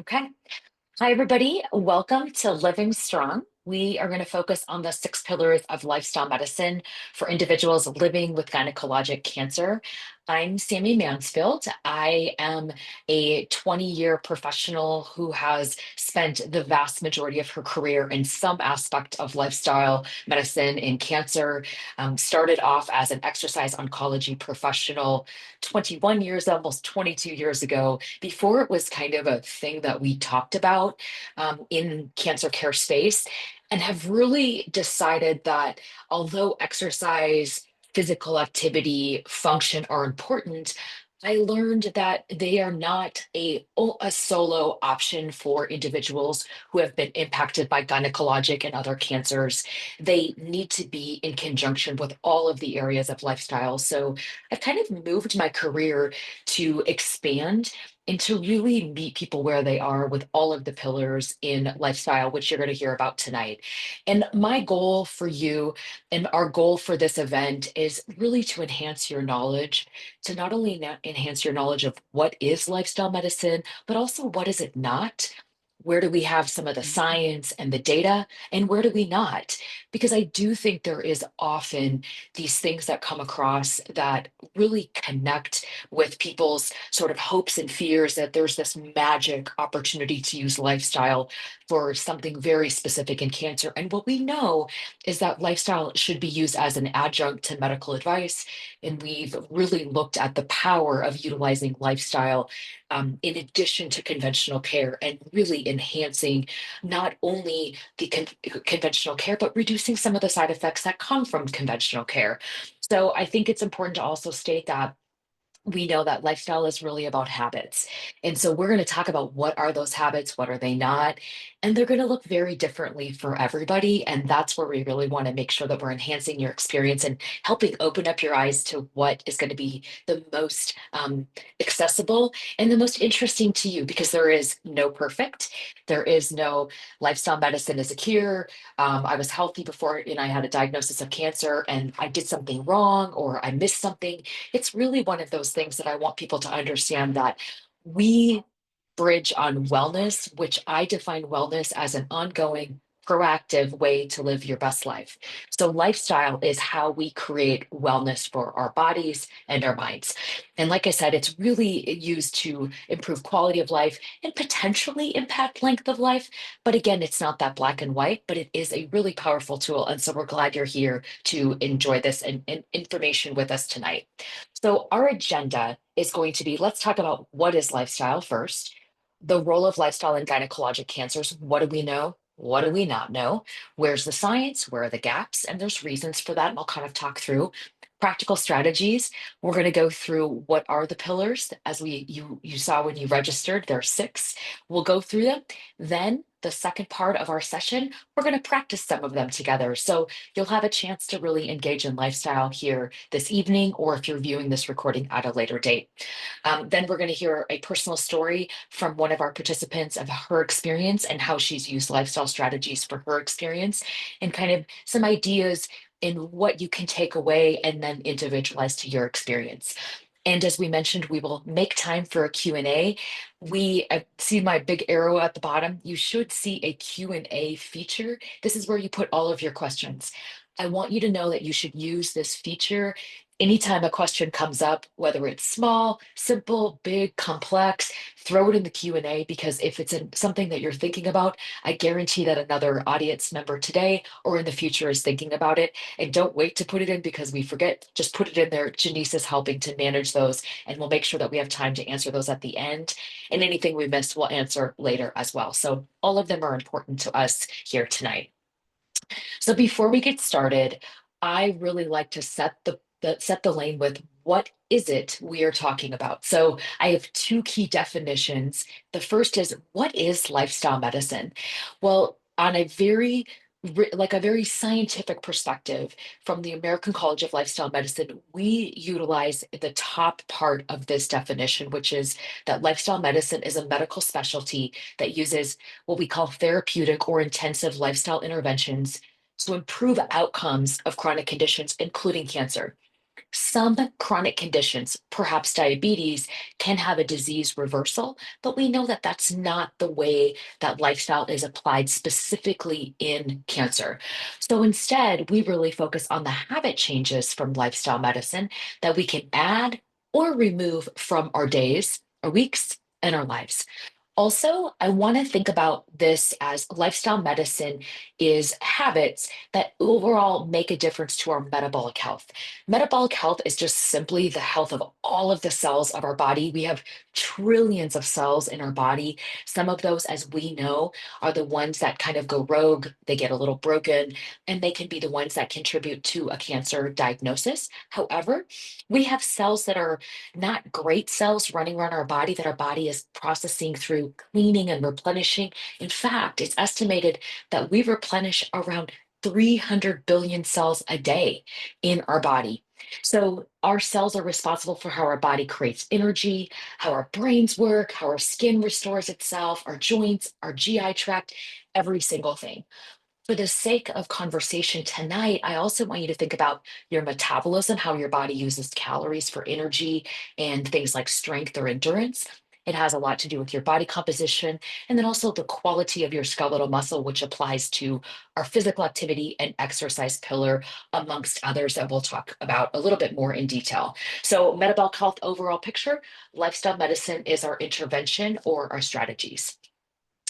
Okay. Hi, everybody. Welcome to Living Strong. We are going to focus on the six pillars of lifestyle medicine for individuals living with gynecologic cancer. I'm Sammy Mansfield. I am a 20-year professional who has spent the vast majority of her career in some aspect of lifestyle medicine in cancer. Started off as an exercise oncology professional 21 years, almost 22 years ago, before it was kind of a thing that we talked about in cancer care space, and have really decided that although exercise, physical activity, function are important, I learned that they are not a solo option for individuals who have been impacted by gynecologic and other cancers. They need to be in conjunction with all of the areas of lifestyle. So I've kind of moved my career to expand and to really meet people where they are with all of the pillars in lifestyle, which you're going to hear about tonight. And my goal for you and our goal for this event is really to enhance your knowledge, to not only enhance your knowledge of what is lifestyle medicine, but also what is it not. Where do we have some of the science and the data, and where do we not? Because I do think there is often these things that come across that really connect with people's sort of hopes and fears that there's this magic opportunity to use lifestyle for something very specific in cancer. And what we know is that lifestyle should be used as an adjunct to medical advice. And we've really looked at the power of utilizing lifestyle in addition to conventional care and really enhancing not only the conventional care, but reducing some of the side effects that come from conventional care. So I think it's important to also state that we know that lifestyle is really about habits. And so we're going to talk about what are those habits, what are they not, and they're going to look very differently for everybody. And that's where we really want to make sure that we're enhancing your experience and helping open up your eyes to what is going to be the most accessible and the most interesting to you, because there is no perfect. There is no lifestyle medicine is a cure. I was healthy before and I had a diagnosis of cancer and I did something wrong or I missed something. It's really one of those things that I want people to understand that we bridge on wellness, which I define wellness as an ongoing, proactive way to live your best life. So, lifestyle is how we create wellness for our bodies and our minds. And like I said, it's really used to improve quality of life and potentially impact length of life. But again, it's not that black and white, but it is a really powerful tool. And so, we're glad you're here to enjoy this and information with us tonight. So, our agenda is going to be let's talk about what is lifestyle first, the role of lifestyle in gynecologic cancers. What do we know? What do we not know? Where's the science? Where are the gaps? And there's reasons for that. And I'll kind of talk through practical strategies. We're going to go through what are the pillars as you saw when you registered. There are six. We'll go through them. Then the second part of our session, we're going to practice some of them together. So you'll have a chance to really engage in lifestyle here this evening, or if you're viewing this recording at a later date. Then we're going to hear a personal story from one of our participants of her experience and how she's used lifestyle strategies for her experience, and kind of some ideas in what you can take away and then individualize to your experience. And as we mentioned, we will make time for a Q&A. I see my big arrow at the bottom. You should see a Q&A feature. This is where you put all of your questions. I want you to know that you should use this feature anytime a question comes up, whether it's small, simple, big, complex. Throw it in the Q&A, because if it's something that you're thinking about, I guarantee that another audience member today or in the future is thinking about it. And don't wait to put it in because we forget. Just put it in there. Janice is helping to manage those, and we'll make sure that we have time to answer those at the end. And anything we missed, we'll answer later as well. So all of them are important to us here tonight. So before we get started, I really like to set the lane with what is it we are talking about. So I have two key definitions. The first is, what is lifestyle medicine? Well, on a very like a very scientific perspective from the American College of Lifestyle Medicine, we utilize the top part of this definition, which is that lifestyle medicine is a medical specialty that uses what we call therapeutic or intensive lifestyle interventions to improve outcomes of chronic conditions, including cancer. Some chronic conditions, perhaps diabetes, can have a disease reversal, but we know that that's not the way that lifestyle is applied specifically in cancer. So instead, we really focus on the habit changes from lifestyle medicine that we can add or remove from our days, our weeks, and our lives. Also, I want to think about this as lifestyle medicine is habits that overall make a difference to our metabolic health. Metabolic health is just simply the health of all of the cells of our body. We have trillions of cells in our body. Some of those, as we know, are the ones that kind of go rogue, they get a little broken, and they can be the ones that contribute to a cancer diagnosis. However, we have cells that are not great cells running around our body that our body is processing through cleaning and replenishing. In fact, it's estimated that we replenish around 300 billion cells a day in our body. So, our cells are responsible for how our body creates energy, how our brains work, how our skin restores itself, our joints, our GI tract, every single thing. For the sake of conversation tonight, I also want you to think about your metabolism, how your body uses calories for energy and things like strength or endurance. It has a lot to do with your body composition and then also the quality of your skeletal muscle, which applies to our physical activity and exercise pillar, amongst others that we'll talk about a little bit more in detail. So, metabolic health overall picture, lifestyle medicine is our intervention or our strategies.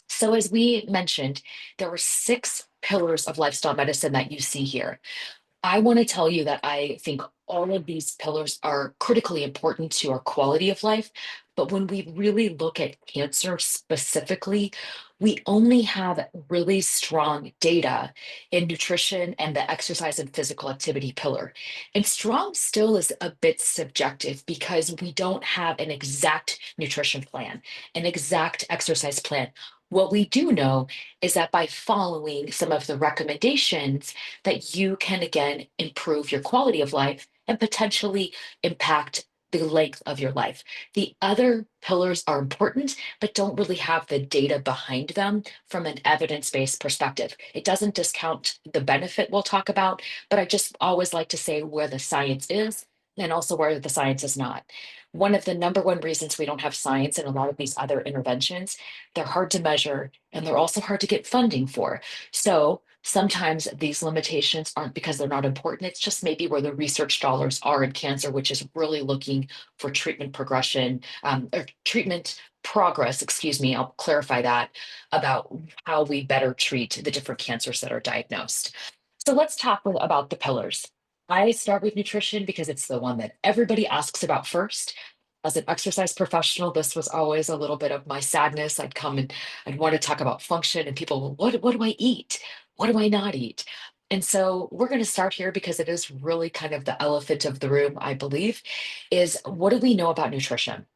So, as we mentioned, there were six pillars of lifestyle medicine that you see here. I want to tell you that I think all of these pillars are critically important to our quality of life. But when we really look at cancer specifically, we only have really strong data in nutrition and the exercise and physical activity pillar. And strong still is a bit subjective because we don't have an exact nutrition plan, an exact exercise plan. What we do know is that by following some of the recommendations, that you can again improve your quality of life and potentially impact the length of your life. The other pillars are important, but don't really have the data behind them from an evidence based perspective. It doesn't discount the benefit we'll talk about, but I just always like to say where the science is and also where the science is not. One of the number one reasons we don't have science in a lot of these other interventions, they're hard to measure and they're also hard to get funding for. So sometimes these limitations aren't because they're not important. It's just maybe where the research dollars are in cancer, which is really looking for treatment progression or treatment progress, excuse me, I'll clarify that about how we better treat the different cancers that are diagnosed. So let's talk about the pillars. I start with nutrition because it's the one that everybody asks about first. As an exercise professional, this was always a little bit of my sadness. I'd come and I'd want to talk about function, and people, well, what do I eat? What do I not eat? And so we're going to start here because it is really kind of the elephant of the room, I believe, is what do we know about nutrition?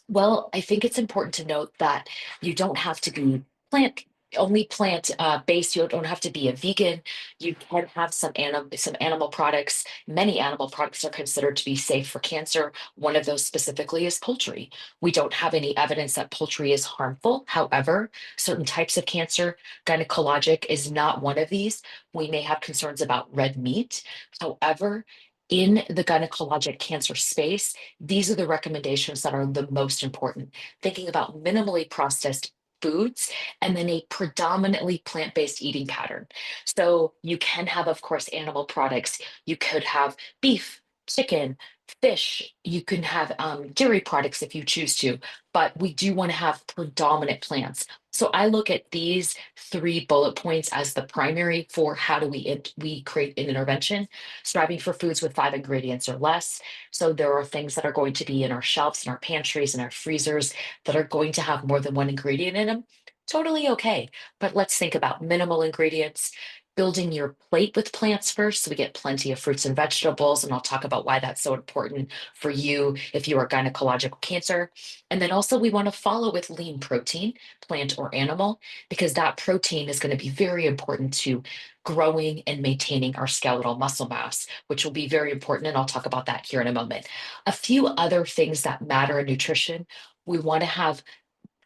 Well, I think it's important to note that you don't have to be plant only plant based. You don't have to be a vegan. You can have some animal products. Many animal products are considered to be safe for cancer. One of those specifically is poultry. We don't have any evidence that poultry is harmful. However, certain types of cancer, gynecologic is not one of these. We may have concerns about red meat. However, in the gynecologic cancer space, these are the recommendations that are the most important. Thinking about minimally processed foods and then a predominantly plant-based eating pattern. So you can have, of course, animal products. You could have beef, chicken, fish. You can have dairy products if you choose to, but we do want to have predominant plants. So I look at these three bullet points as the primary for how do we create an intervention, striving for foods with five ingredients or less. So there are things that are going to be in our shelves, in our pantries, in our freezers that are going to have more than one ingredient in them. Totally okay. But let's think about minimal ingredients, building your plate with plants first. So we get plenty of fruits and vegetables. And I'll talk about why that's so important for you if you are gynecological cancer. And then also we want to follow with lean protein, plant or animal, because that protein is going to be very important to growing and maintaining our skeletal muscle mass, which will be very important. And I'll talk about that here in a moment. A few other things that matter in nutrition. We want to have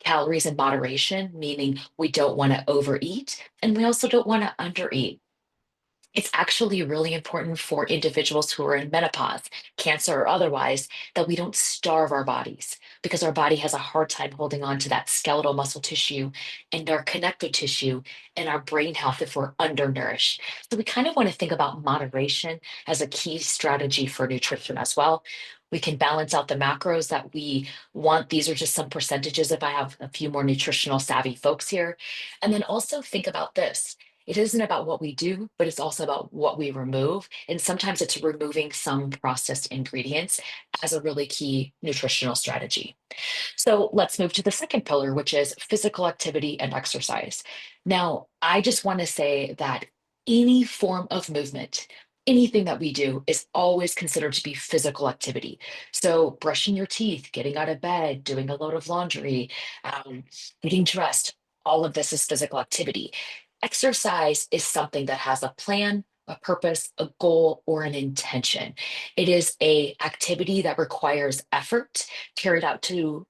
calories in moderation, meaning we don't want to overeat and we also don't want to undereat. It's actually really important for individuals who are in menopause, cancer or otherwise, that we don't starve our bodies because our body has a hard time holding on to that skeletal muscle tissue and our connective tissue and our brain health if we're undernourished. So we kind of want to think about moderation as a key strategy for nutrition as well. We can balance out the macros that we want. These are just some percentages if I have a few more nutritional savvy folks here. And then also think about this. It isn't about what we do, but it's also about what we remove. And sometimes it's removing some processed ingredients as a really key nutritional strategy. So let's move to the second pillar, which is physical activity and exercise. Now, I just want to say that any form of movement, anything that we do is always considered to be physical activity. So, brushing your teeth, getting out of bed, doing a load of laundry, getting dressed, all of this is physical activity. Exercise is something that has a plan, a purpose, a goal, or an intention. It is a activity that requires effort carried out to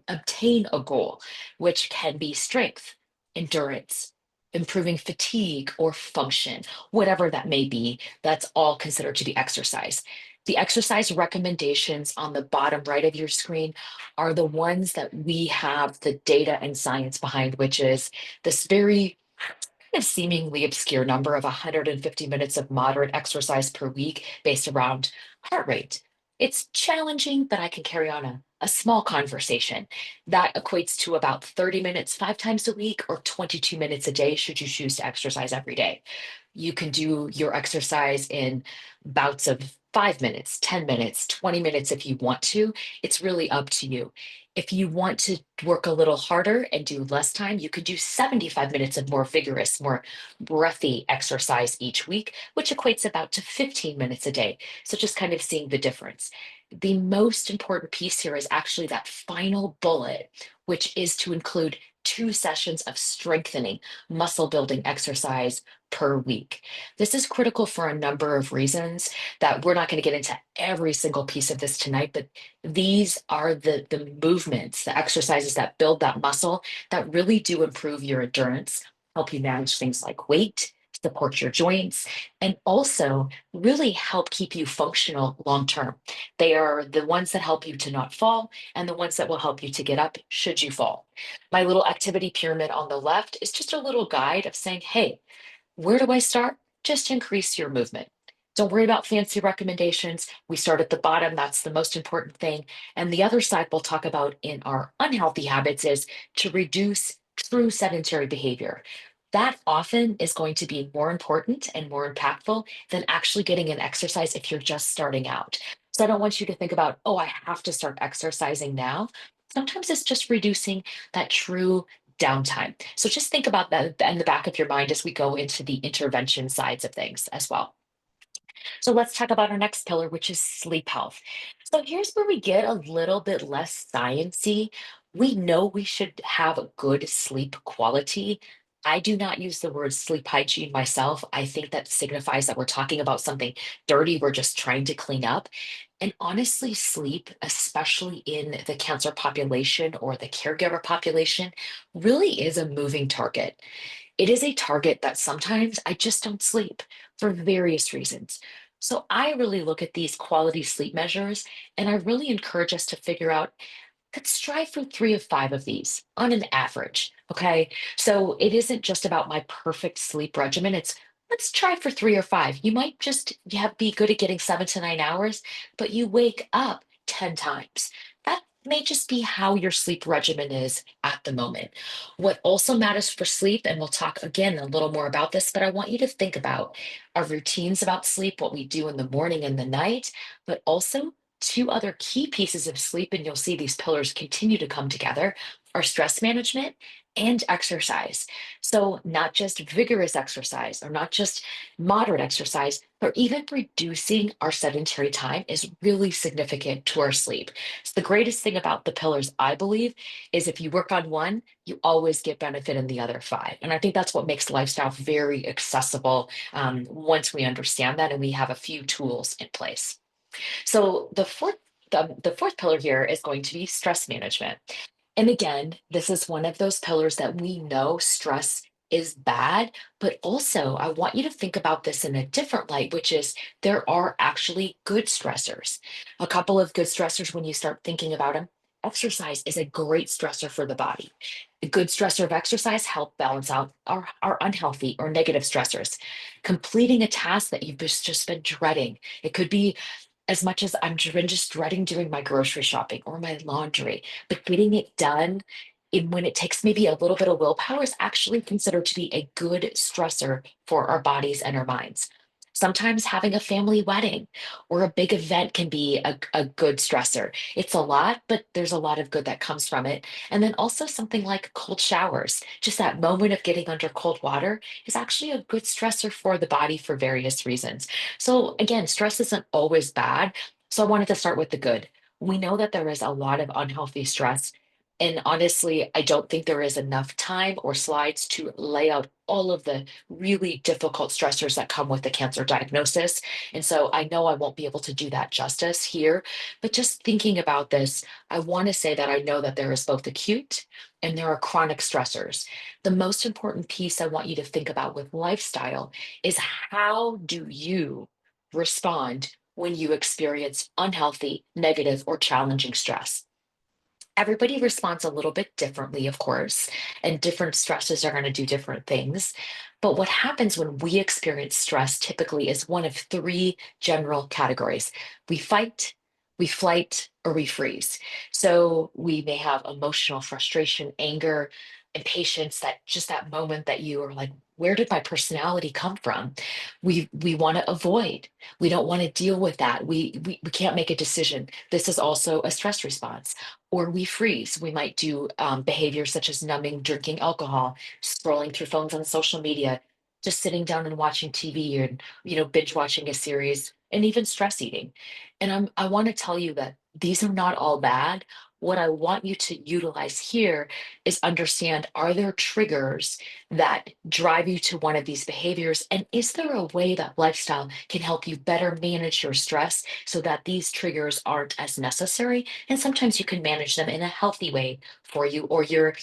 obtain a goal, which can be strength, endurance, improving fatigue or function, whatever that may be, that's all considered to be exercise. The exercise recommendations on the bottom right of your screen are the ones that we have the data and science behind, which is this very kind of seemingly obscure number of 150 minutes of moderate exercise per week based around heart rate. It's challenging, but I can carry on a small conversation. That equates to about 30 minutes 5 times a week or 22 minutes a day, should you choose to exercise every day. You can do your exercise in bouts of 5 minutes, 10 minutes, 20 minutes if you want to. It's really up to you. If you want to work a little harder and do less time, you could do 75 minutes of more vigorous, more breathy exercise each week, which equates about to 15 minutes a day. So just kind of seeing the difference. The most important piece here is actually that final bullet, which is to include 2 sessions of strengthening muscle building exercise per week. This is critical for a number of reasons that we're not going to get into every single piece of this tonight, but these are the movements, the exercises that build that muscle that really do improve your endurance, help you manage things like weight, support your joints, and also really help keep you functional long term. They are the ones that help you to not fall and the ones that will help you to get up should you fall. My little activity pyramid on the left is just a little guide of saying, hey, where do I start? Just increase your movement. Don't worry about fancy recommendations. We start at the bottom. That's the most important thing. And the other side we'll talk about in our unhealthy habits is to reduce true sedentary behavior. That often is going to be more important and more impactful than actually getting an exercise if you're just starting out. So I don't want you to think about, oh, I have to start exercising now. Sometimes it's just reducing that true downtime. So just think about that in the back of your mind as we go into the intervention sides of things as well. So let's talk about our next pillar, which is sleep health. So here's where we get a little bit less sciencey. We know we should have a good sleep quality. I do not use the word sleep hygiene myself. I think that signifies that we're talking about something dirty we're just trying to clean up. And honestly, sleep, especially in the cancer population or the caregiver population, really is a moving target. It is a target that sometimes I just don't sleep for various reasons. So I really look at these quality sleep measures and I really encourage us to figure out, let's strive for 3 of 5 of these on an average. Okay. So it isn't just about my perfect sleep regimen. It's let's try for 3 or 5. You might just be good at getting 7 to 9 hours, but you wake up 10 times. That may just be how your sleep regimen is at the moment. What also matters for sleep, and we'll talk again a little more about this, but I want you to think about our routines about sleep, what we do in the morning and the night, but also 2 other key pieces of sleep, and you'll see these pillars continue to come together, are stress management and exercise. So, not just vigorous exercise or not just moderate exercise, but even reducing our sedentary time is really significant to our sleep. So, the greatest thing about the pillars, I believe, is if you work on one, you always get benefit in the other 5. And I think that's what makes lifestyle very accessible once we understand that and we have a few tools in place. So the fourth pillar here is going to be stress management. And again, this is one of those pillars that we know stress is bad, but also I want you to think about this in a different light, which is there are actually good stressors. A couple of good stressors when you start thinking about them. Exercise is a great stressor for the body. A good stressor of exercise help balance out our unhealthy or negative stressors. Completing a task that you've just been dreading. It could be as much as been just dreading doing my grocery shopping or my laundry, but getting it done when it takes maybe a little bit of willpower is actually considered to be a good stressor for our bodies and our minds. Sometimes having a family wedding or a big event can be a good stressor. It's a lot, but there's a lot of good that comes from it. And then also something like cold showers, just that moment of getting under cold water is actually a good stressor for the body for various reasons. So again, stress isn't always bad. So I wanted to start with the good. We know that there is a lot of unhealthy stress. And honestly, I don't think there is enough time or slides to lay out all of the really difficult stressors that come with the cancer diagnosis. And so I know I won't be able to do that justice here. But just thinking about this, I want to say that I know that there is both acute and there are chronic stressors. The most important piece I want you to think about with lifestyle is how do you respond when you experience unhealthy, negative, or challenging stress? Everybody responds a little bit differently, of course, and different stresses are going to do different things. But what happens when we experience stress typically is one of three general categories: we fight, we flight, or we freeze. So we may have emotional frustration, anger, impatience, that just that moment that you are like, where did my personality come from? We want to avoid. We don't want to deal with that. We can't make a decision. This is also a stress response. Or we freeze. We might do behaviors such as numbing, drinking alcohol, scrolling through phones on social media, just sitting down and watching TV, and binge watching a series, and even stress eating. And I want to tell you that these are not all bad. What I want you to utilize here is understand, are there triggers that drive you to one of these behaviors? And is there a way that lifestyle can help you better manage your stress so that these triggers aren't as necessary? And sometimes you can manage them in a healthy way for you, or you're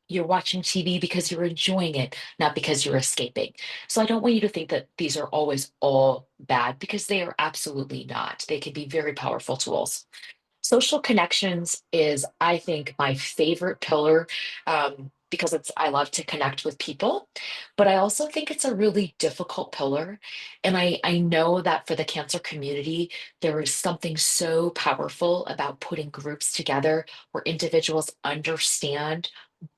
watching TV because you're enjoying it, not because you're escaping. So I don't want you to think that these are always all bad, because they are absolutely not. They can be very powerful tools. Social connections is, I think, my favorite pillar, because I love to connect with people, but I also think it's a really difficult pillar. And I know that for the cancer community, there is something so powerful about putting groups together where individuals understand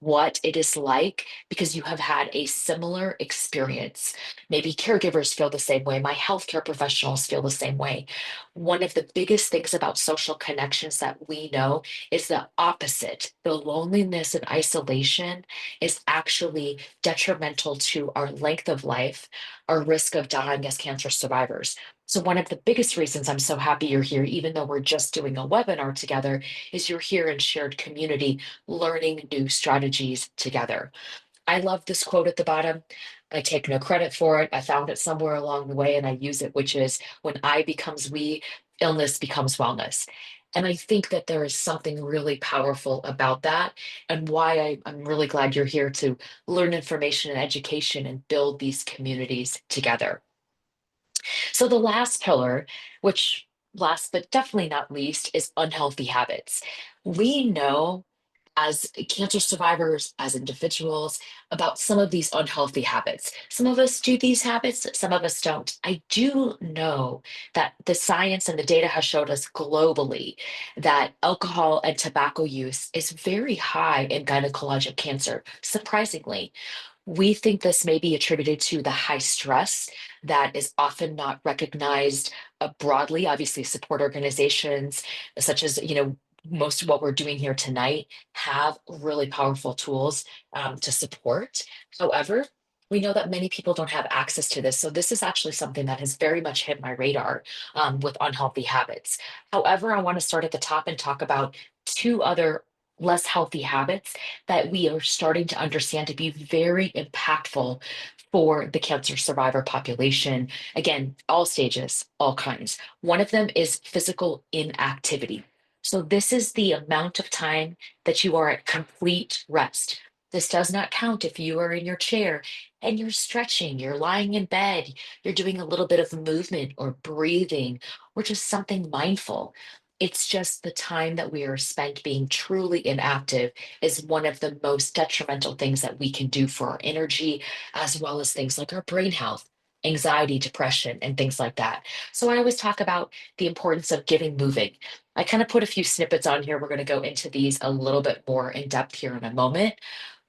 what it is like because you have had a similar experience. Maybe caregivers feel the same way. My healthcare professionals feel the same way. One of the biggest things about social connections that we know is the opposite. The loneliness and isolation is actually detrimental to our length of life, our risk of dying as cancer survivors. So, one of the biggest reasons I'm so happy you're here, even though we're just doing a webinar together, is you're here in shared community, learning new strategies together. I love this quote at the bottom. I take no credit for it. I found it somewhere along the way and I use it, which is, when I becomes we, illness becomes wellness. And I think that there is something really powerful about that, and why I'm really glad you're here to learn information and education and build these communities together. So the last pillar, which last but definitely not least, is unhealthy habits. We know as cancer survivors, as individuals, about some of these unhealthy habits. Some of us do these habits, some of us don't. I do know that the science and the data has showed us globally that alcohol and tobacco use is very high in gynecologic cancer, surprisingly. We think this may be attributed to the high stress that is often not recognized broadly. Obviously, support organizations such as, most of what we're doing here tonight have really powerful tools to support. However, we know that many people don't have access to this. So this is actually something that has very much hit my radar with unhealthy habits. However, I want to start at the top and talk about two other less healthy habits that we are starting to understand to be very impactful for the cancer survivor population. Again, all stages, all kinds. One of them is physical inactivity. So, this is the amount of time that you are at complete rest. This does not count if you are in your chair and you're stretching, you're lying in bed, you're doing a little bit of movement or breathing or just something mindful. It's just the time that we are spent being truly inactive is one of the most detrimental things that we can do for our energy, as well as things like our brain health, anxiety, depression, and things like that. So I always talk about the importance of getting moving. I kind of put a few snippets on here. We're going to go into these a little bit more in depth here in a moment.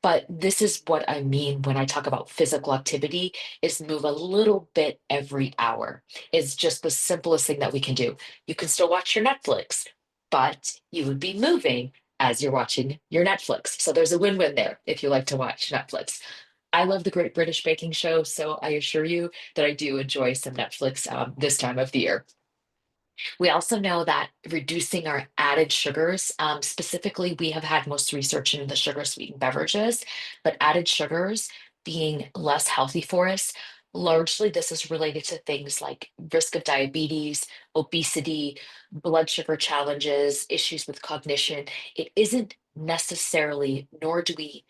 But this is what I mean when I talk about physical activity is move a little bit every hour. It's just the simplest thing that we can do. You can still watch your Netflix, but you would be moving as you're watching your Netflix. So there's a win-win there if you like to watch Netflix. I love the Great British Baking Show, so I assure you that I do enjoy some Netflix this time of the year. We also know that reducing our added sugars, specifically, we have had most research into the sugar sweetened beverages, but added sugars being less healthy for us. Largely, this is related to things like risk of diabetes, obesity, blood sugar challenges, issues with cognition. It isn't necessarily, nor do we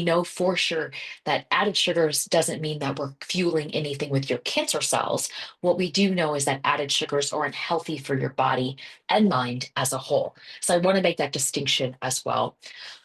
know for sure that added sugars doesn't mean that we're fueling anything with your cancer cells. What we do know is that added sugars aren't healthy for your body and mind as a whole. So I want to make that distinction as well.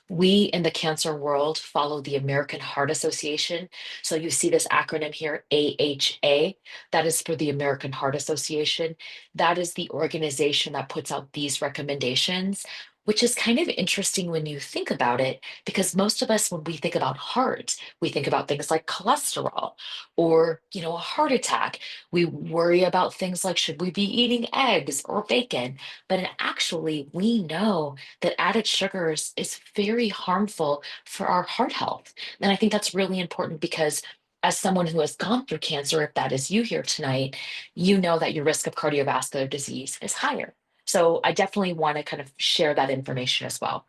We in the cancer world follow the American Heart Association. So you see this acronym here, AHA. That is for the American Heart Association. That is the organization that puts out these recommendations, which is kind of interesting when you think about it, because most of us, when we think about heart, we think about things like cholesterol or, a heart attack. We worry about things like, should we be eating eggs or bacon? But actually, we know that added sugars is very harmful for our heart health. And I think that's really important because as someone who has gone through cancer, if that is you here tonight, you know that your risk of cardiovascular disease is higher. So I definitely want to kind of share that information as well.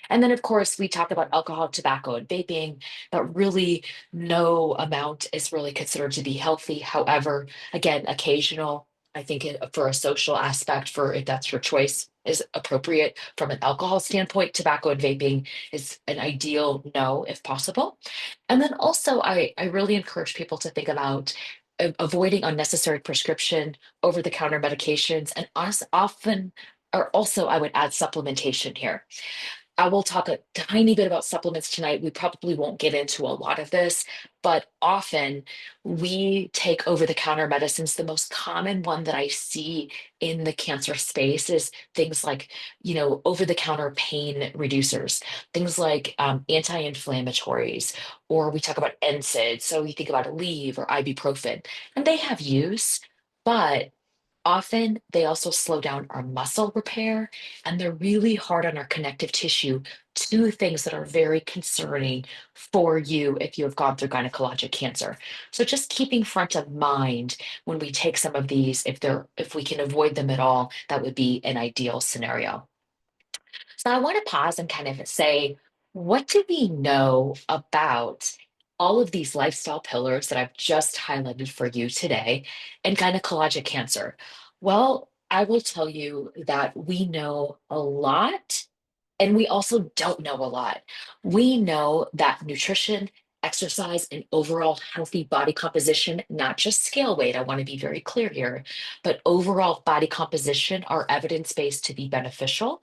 And then, of course, we talk about alcohol, tobacco, and vaping, but really no amount is really considered to be healthy. However, again, occasional, I think for a social aspect, for if that's your choice, is appropriate. From an alcohol standpoint, tobacco and vaping is an ideal no if possible. And then also, I really encourage people to think about avoiding unnecessary prescription, over the counter medications, and us often, or also, I would add supplementation here. I will talk a tiny bit about supplements tonight. We probably won't get into a lot of this, but often we take over the counter medicines. The most common one that I see in the cancer space is things like, over the counter pain reducers, things like anti inflammatories, or we talk about NSAIDs. So you think about Aleve or ibuprofen, and they have use, but often, they also slow down our muscle repair, and they're really hard on our connective tissue. Two things that are very concerning for you if you have gone through gynecologic cancer. So just keeping front of mind when we take some of these, if we can avoid them at all, that would be an ideal scenario. So I want to pause and kind of say, what do we know about all of these lifestyle pillars that I've just highlighted for you today and gynecologic cancer? Well, I will tell you that we know a lot and we also don't know a lot. We know that nutrition, exercise, and overall healthy body composition, not just scale weight, I want to be very clear here, but overall body composition are evidence based to be beneficial.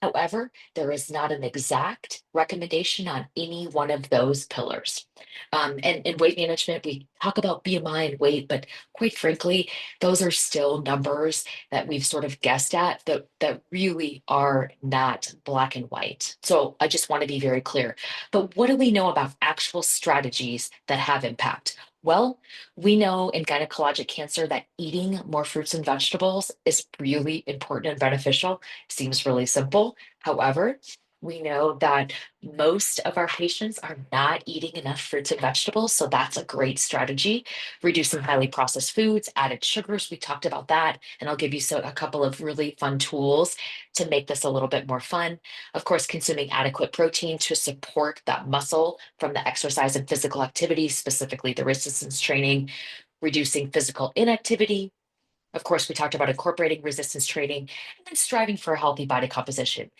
However, there is not an exact recommendation on any one of those pillars. And in weight management, we talk about BMI and weight, but quite frankly, those are still numbers that we've sort of guessed at that really are not black and white. So I just want to be very clear. But what do we know about actual strategies that have impact? Well, we know in gynecologic cancer that eating more fruits and vegetables is really important and beneficial. Seems really simple. However, we know that most of our patients are not eating enough fruits and vegetables, so that's a great strategy. Reducing highly processed foods, added sugars, we talked about that, and I'll give you a couple of really fun tools to make this a little bit more fun. Of course, consuming adequate protein to support that muscle from the exercise and physical activity, specifically the resistance training, reducing physical inactivity. Of course, we talked about incorporating resistance training and then striving for a healthy body composition.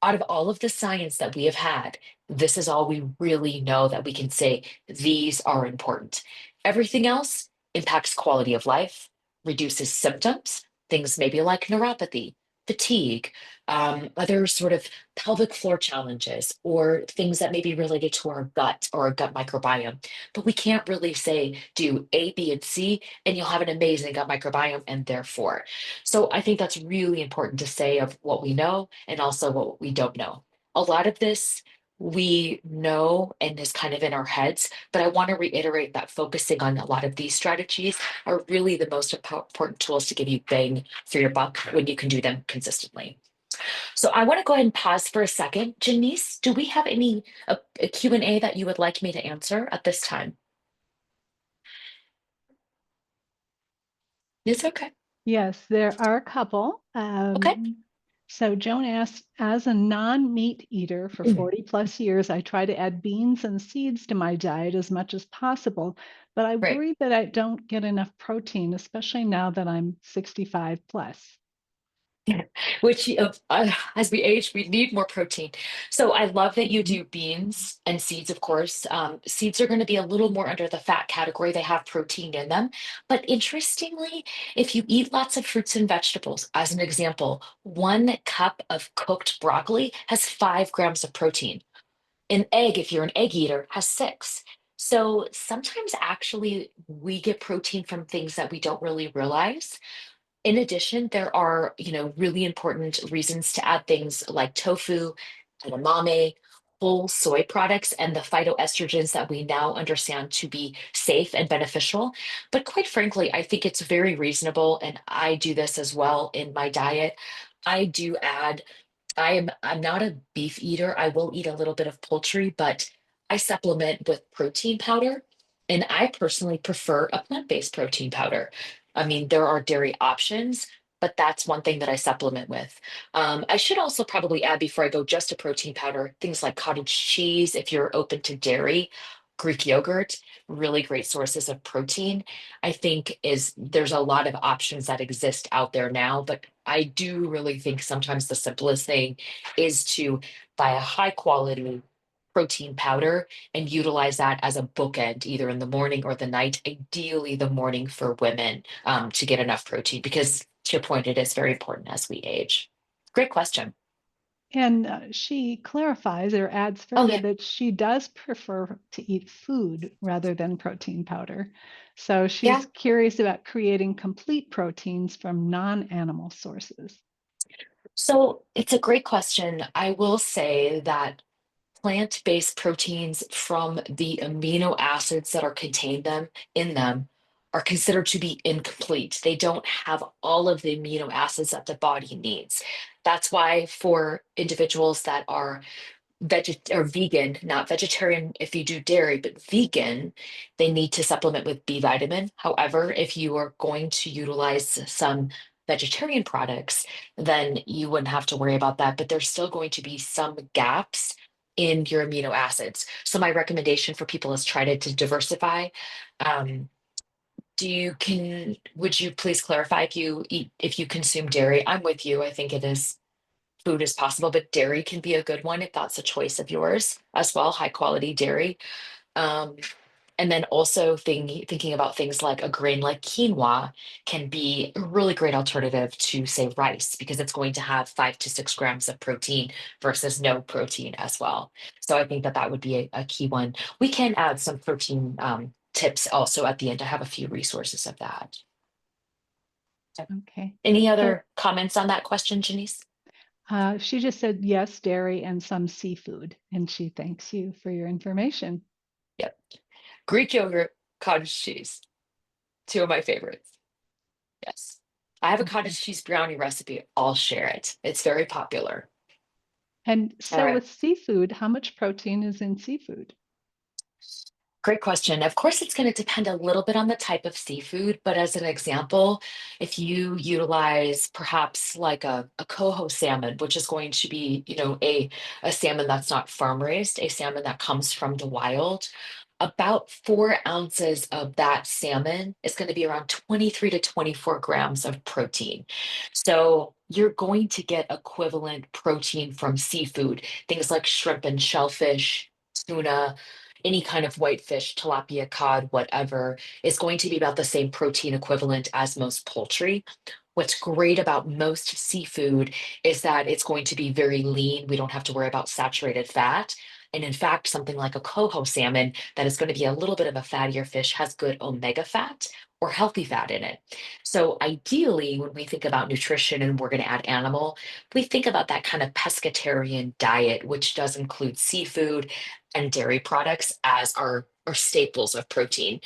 out of all of the science that we have had, this is all we really know that we can say these are important. Everything else impacts quality of life, reduces symptoms, things maybe like neuropathy, fatigue, other sort of pelvic floor challenges, or things that may be related to our gut or our gut microbiome. But we can't really say do A, B, and C, and you'll have an amazing gut microbiome, and therefore. So I think that's really important to say of what we know and also what we don't know. A lot of this we know and is kind of in our heads, but I want to reiterate that focusing on a lot of these strategies are really the most important tools to give you bang for your buck when you can do them consistently. So I want to go ahead and pause for a second. Janice, do we have any a Q&A that you would like me to answer at this time? It's okay. Yes, there are a couple. Okay. So Joan asked, as a non-meat eater for Mm, 40 plus years, I try to add beans and seeds to my diet as much as possible, but I great. worry that I don't get enough protein, especially now that I'm 65 plus. Which as we age, we need more protein. So I love that you Mhm. do beans and seeds, of course. Seeds are going to be a little more under the fat category. They have protein in them. But interestingly, if you eat lots of fruits and vegetables, as an example, 1 cup of cooked broccoli has 5 grams of protein. An egg, if you're an egg eater, has 6. So sometimes actually we get protein from things that we don't really realize. In addition, there are, really important reasons to add things like tofu, edamame, whole soy products, and the phytoestrogens that we now understand to be safe and beneficial. But quite frankly, I think it's very reasonable, and I do this as well in my diet. I do add I'm not a beef eater. I will eat a little bit of poultry, but I supplement with protein powder. And I personally prefer a plant-based protein powder. I mean, there are dairy options, but that's one thing that I supplement with. I should also probably add before I go just to protein powder, things like cottage cheese, if you're open to dairy, Greek yogurt, really great sources of protein. I think is there's a lot of options that exist out there now, but I do really think sometimes the simplest thing is to buy a high quality protein powder and utilize that as a bookend, either in the morning or the night, ideally the morning for women, to get enough protein, because to your point, it is very important as we age. Great question. And she clarifies or adds Oh, further yeah. that she does prefer to eat food rather than protein powder. So Yeah. she's curious about creating complete proteins from non-animal sources. So it's a great question. I will say that plant-based proteins from the amino acids that are contained them in them are considered to be incomplete. They don't have all of the amino acids that the body needs. That's why for individuals that are veget or vegan, not vegetarian if you do dairy, but vegan, they need to supplement with B vitamin. However, if you are going to utilize some vegetarian products, then you wouldn't have to worry about that. But there's still going to be some gaps in your amino acids. So my recommendation for people is try to diversify. Um, would you please clarify if you consume dairy? I'm with you. I think it is food as possible, but dairy can be a good one if that's a choice of yours as well, high quality dairy. Um, and then also thinking about things like a grain like quinoa can be a really great alternative to, say, rice, because it's going to have 5 to 6 grams of protein versus no protein as well. So I think that that would be a key one. We can add some protein tips also at the end. I have a few resources of that. So, Okay. any So other comments on that question, Janice? she just said yes, dairy and some seafood, and she thanks you for your information. Yep. Greek yogurt, cottage cheese, two of my favorites. Yes. I have a Okay. cottage cheese brownie recipe. I'll share it. It's very popular. And All so right. with seafood, how much protein is in seafood? Great question. Of course, it's going to depend a little bit on the type of seafood, but as an example, if you utilize perhaps like a coho salmon, which is going to be, a salmon that's not farm raised, a salmon that comes from the wild, about 4 ounces of that salmon is going to be around 23 to 24 grams of protein. So you're going to get equivalent protein from seafood, things like shrimp and shellfish, tuna, any kind of whitefish, tilapia, cod, whatever, is going to be about the same protein equivalent as most poultry. What's great about most seafood is that it's going to be very lean. We don't have to worry about saturated fat. And in fact, something like a coho salmon that is going to be a little bit of a fattier fish has good omega fat or healthy fat in it. So ideally, when we think about nutrition and we're going to add animal, we think about that kind of pescatarian diet, which does include seafood and dairy products as our staples of protein.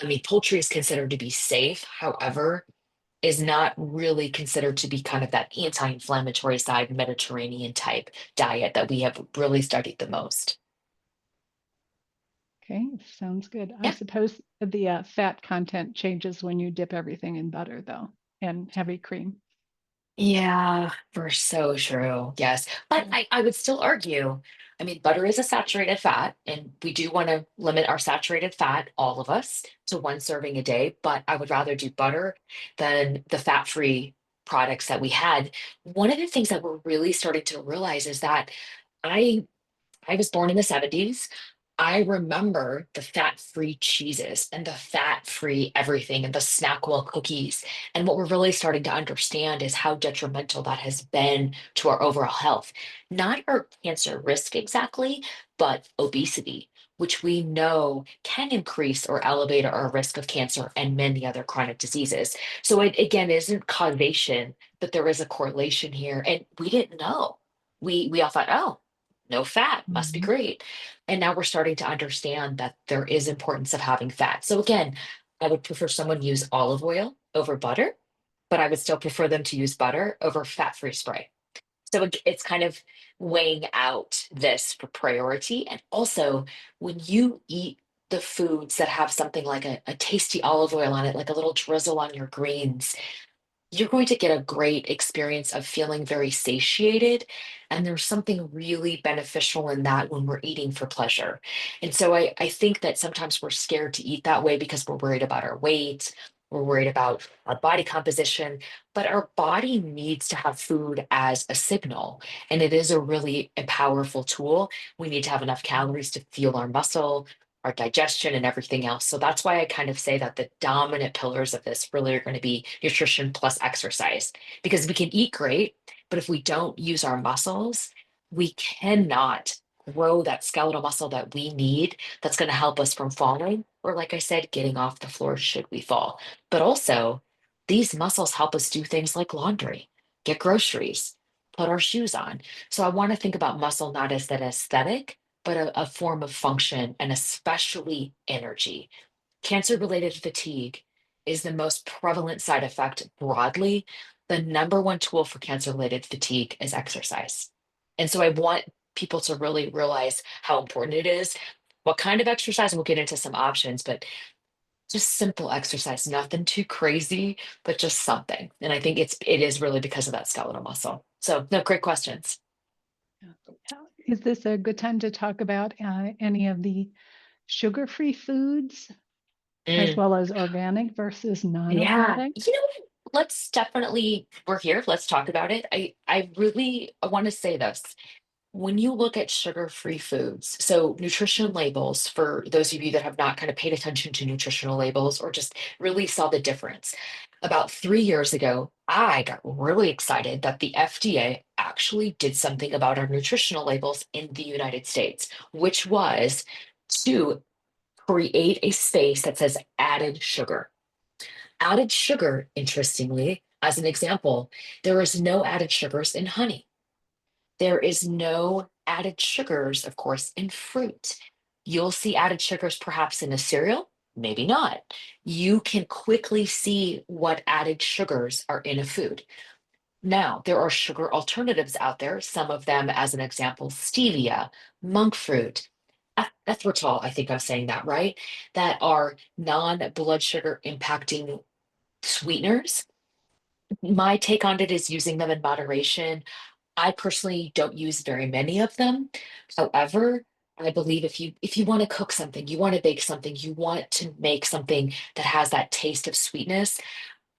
I mean, poultry is considered to be safe. However, is not really considered to be kind of that anti-inflammatory side Mediterranean type diet that we have really studied the most. Okay, sounds good. I Yeah. suppose the fat content changes when you dip everything in butter, though, and heavy cream. Yeah, for so true. Yes. But Yeah. I would still argue, I mean, butter is a saturated fat, and we do want to limit our saturated fat, all of us, to 1 serving a day. But I would rather do butter than the fat-free products that we had. One of the things that we're really starting to realize is that I I was born in the 70s. I remember the fat-free cheeses and the fat-free everything and the Snackwell cookies. And what we're really starting to understand is how detrimental that has been to our overall health. Not our cancer risk exactly, but obesity, which we know can increase or elevate our risk of cancer and many other chronic diseases. So it again isn't causation, but there is a correlation here. And we didn't know. We all thought, oh, no fat must be Mhm. great. And now we're starting to understand that there is importance of having fat. So again, I would prefer someone use olive oil over butter, but I would still prefer them to use butter over fat-free spray. So it's kind of weighing out this for priority. And also, when you eat the foods that have something like a tasty olive oil on it, like a little drizzle on your greens, you're going to get a great experience of feeling very satiated. And there's something really beneficial in that when we're eating for pleasure. And so I think that sometimes we're scared to eat that way because we're worried about our weight, we're worried about our body composition, but our body needs to have food as a signal. And it is a really a powerful tool. We need to have enough calories to fuel our muscle, our digestion and everything else. So that's why I kind of say that the dominant pillars of this really are going to be nutrition plus exercise because we can eat great, but if we don't use our muscles, we cannot grow that skeletal muscle that we need that's going to help us from falling or like I said getting off the floor should we fall. But also these muscles help us do things like laundry, get groceries, put our shoes on. So I want to think about muscle not as that aesthetic but a form of function and especially energy. Cancer related fatigue is the most prevalent side effect broadly. The number one tool for cancer related fatigue is exercise. And so I want people to really realize how important it is. What kind of exercise? We'll get into some options, but just simple exercise, nothing too crazy, but just something. And I think it is really because of that skeletal muscle. So no, great questions. Yeah. Is this a good time to talk about any of the sugar-free foods as Mm. well as organic versus Yeah, non-organic? you know what? Let's definitely, we're here. Let's talk about it. I really want to say this. When you look at sugar-free foods, so nutrition labels, for those of you that have not kind of paid attention to nutritional labels or just really saw the difference, about 3 years ago, I got really excited that the FDA actually did something about our nutritional labels in the United States, which was to create a space that says added sugar. Added sugar, interestingly, as an example, there is no added sugars in honey. There is no added sugars, of course, in fruit. You'll see added sugars perhaps in a cereal, maybe not. You can quickly see what added sugars are in a food. Now, there are sugar alternatives out there, some of them, as an example, stevia, monk fruit, erythritol, I think I'm saying that right, that are non blood sugar impacting sweeteners. My take on it is using them in moderation. I personally don't use very many of them. However, I believe if you want to cook something, you want to bake something, you want to make something that has that taste of sweetness,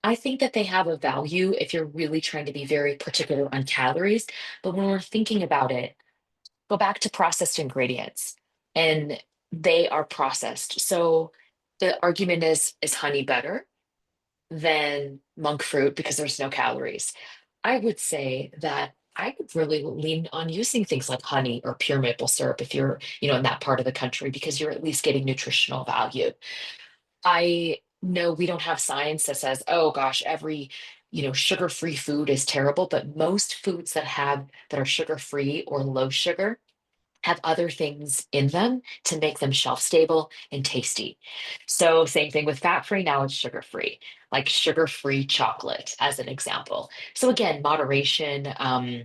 I think that they have a value if you're really trying to be very particular on calories. But when we're thinking about it, go back to processed ingredients, and they are processed. So the argument is honey better than monk fruit because there's no calories? I would say that I would really lean on using things like honey or pure maple syrup if you're, in that part of the country, because you're at least getting nutritional value. I know we don't have science that says, oh gosh, every, sugar-free food is terrible, but most foods that are sugar-free or low sugar have other things in them to make them shelf stable and tasty. So, same thing with fat free, now it's sugar free, like sugar free chocolate, as an example. So, again, moderation,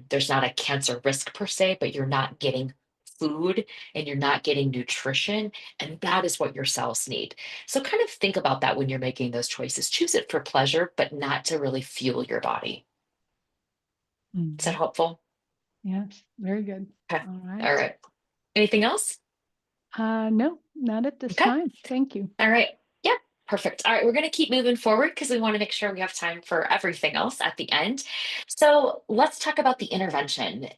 there's not a cancer risk per se, but you're not getting food and you're not getting nutrition. And that is what your cells need. So, kind of think about that when you're making those choices. Choose it for pleasure, but not to really fuel your body. Is that Mhm. helpful? Yes, very good. Okay. All All right. right. Anything else? No, not at this Okay. time. Thank you. All right. Yeah, perfect. All right, we're going to keep moving forward because we want to make sure we have time for everything else at the end. So let's talk about the intervention.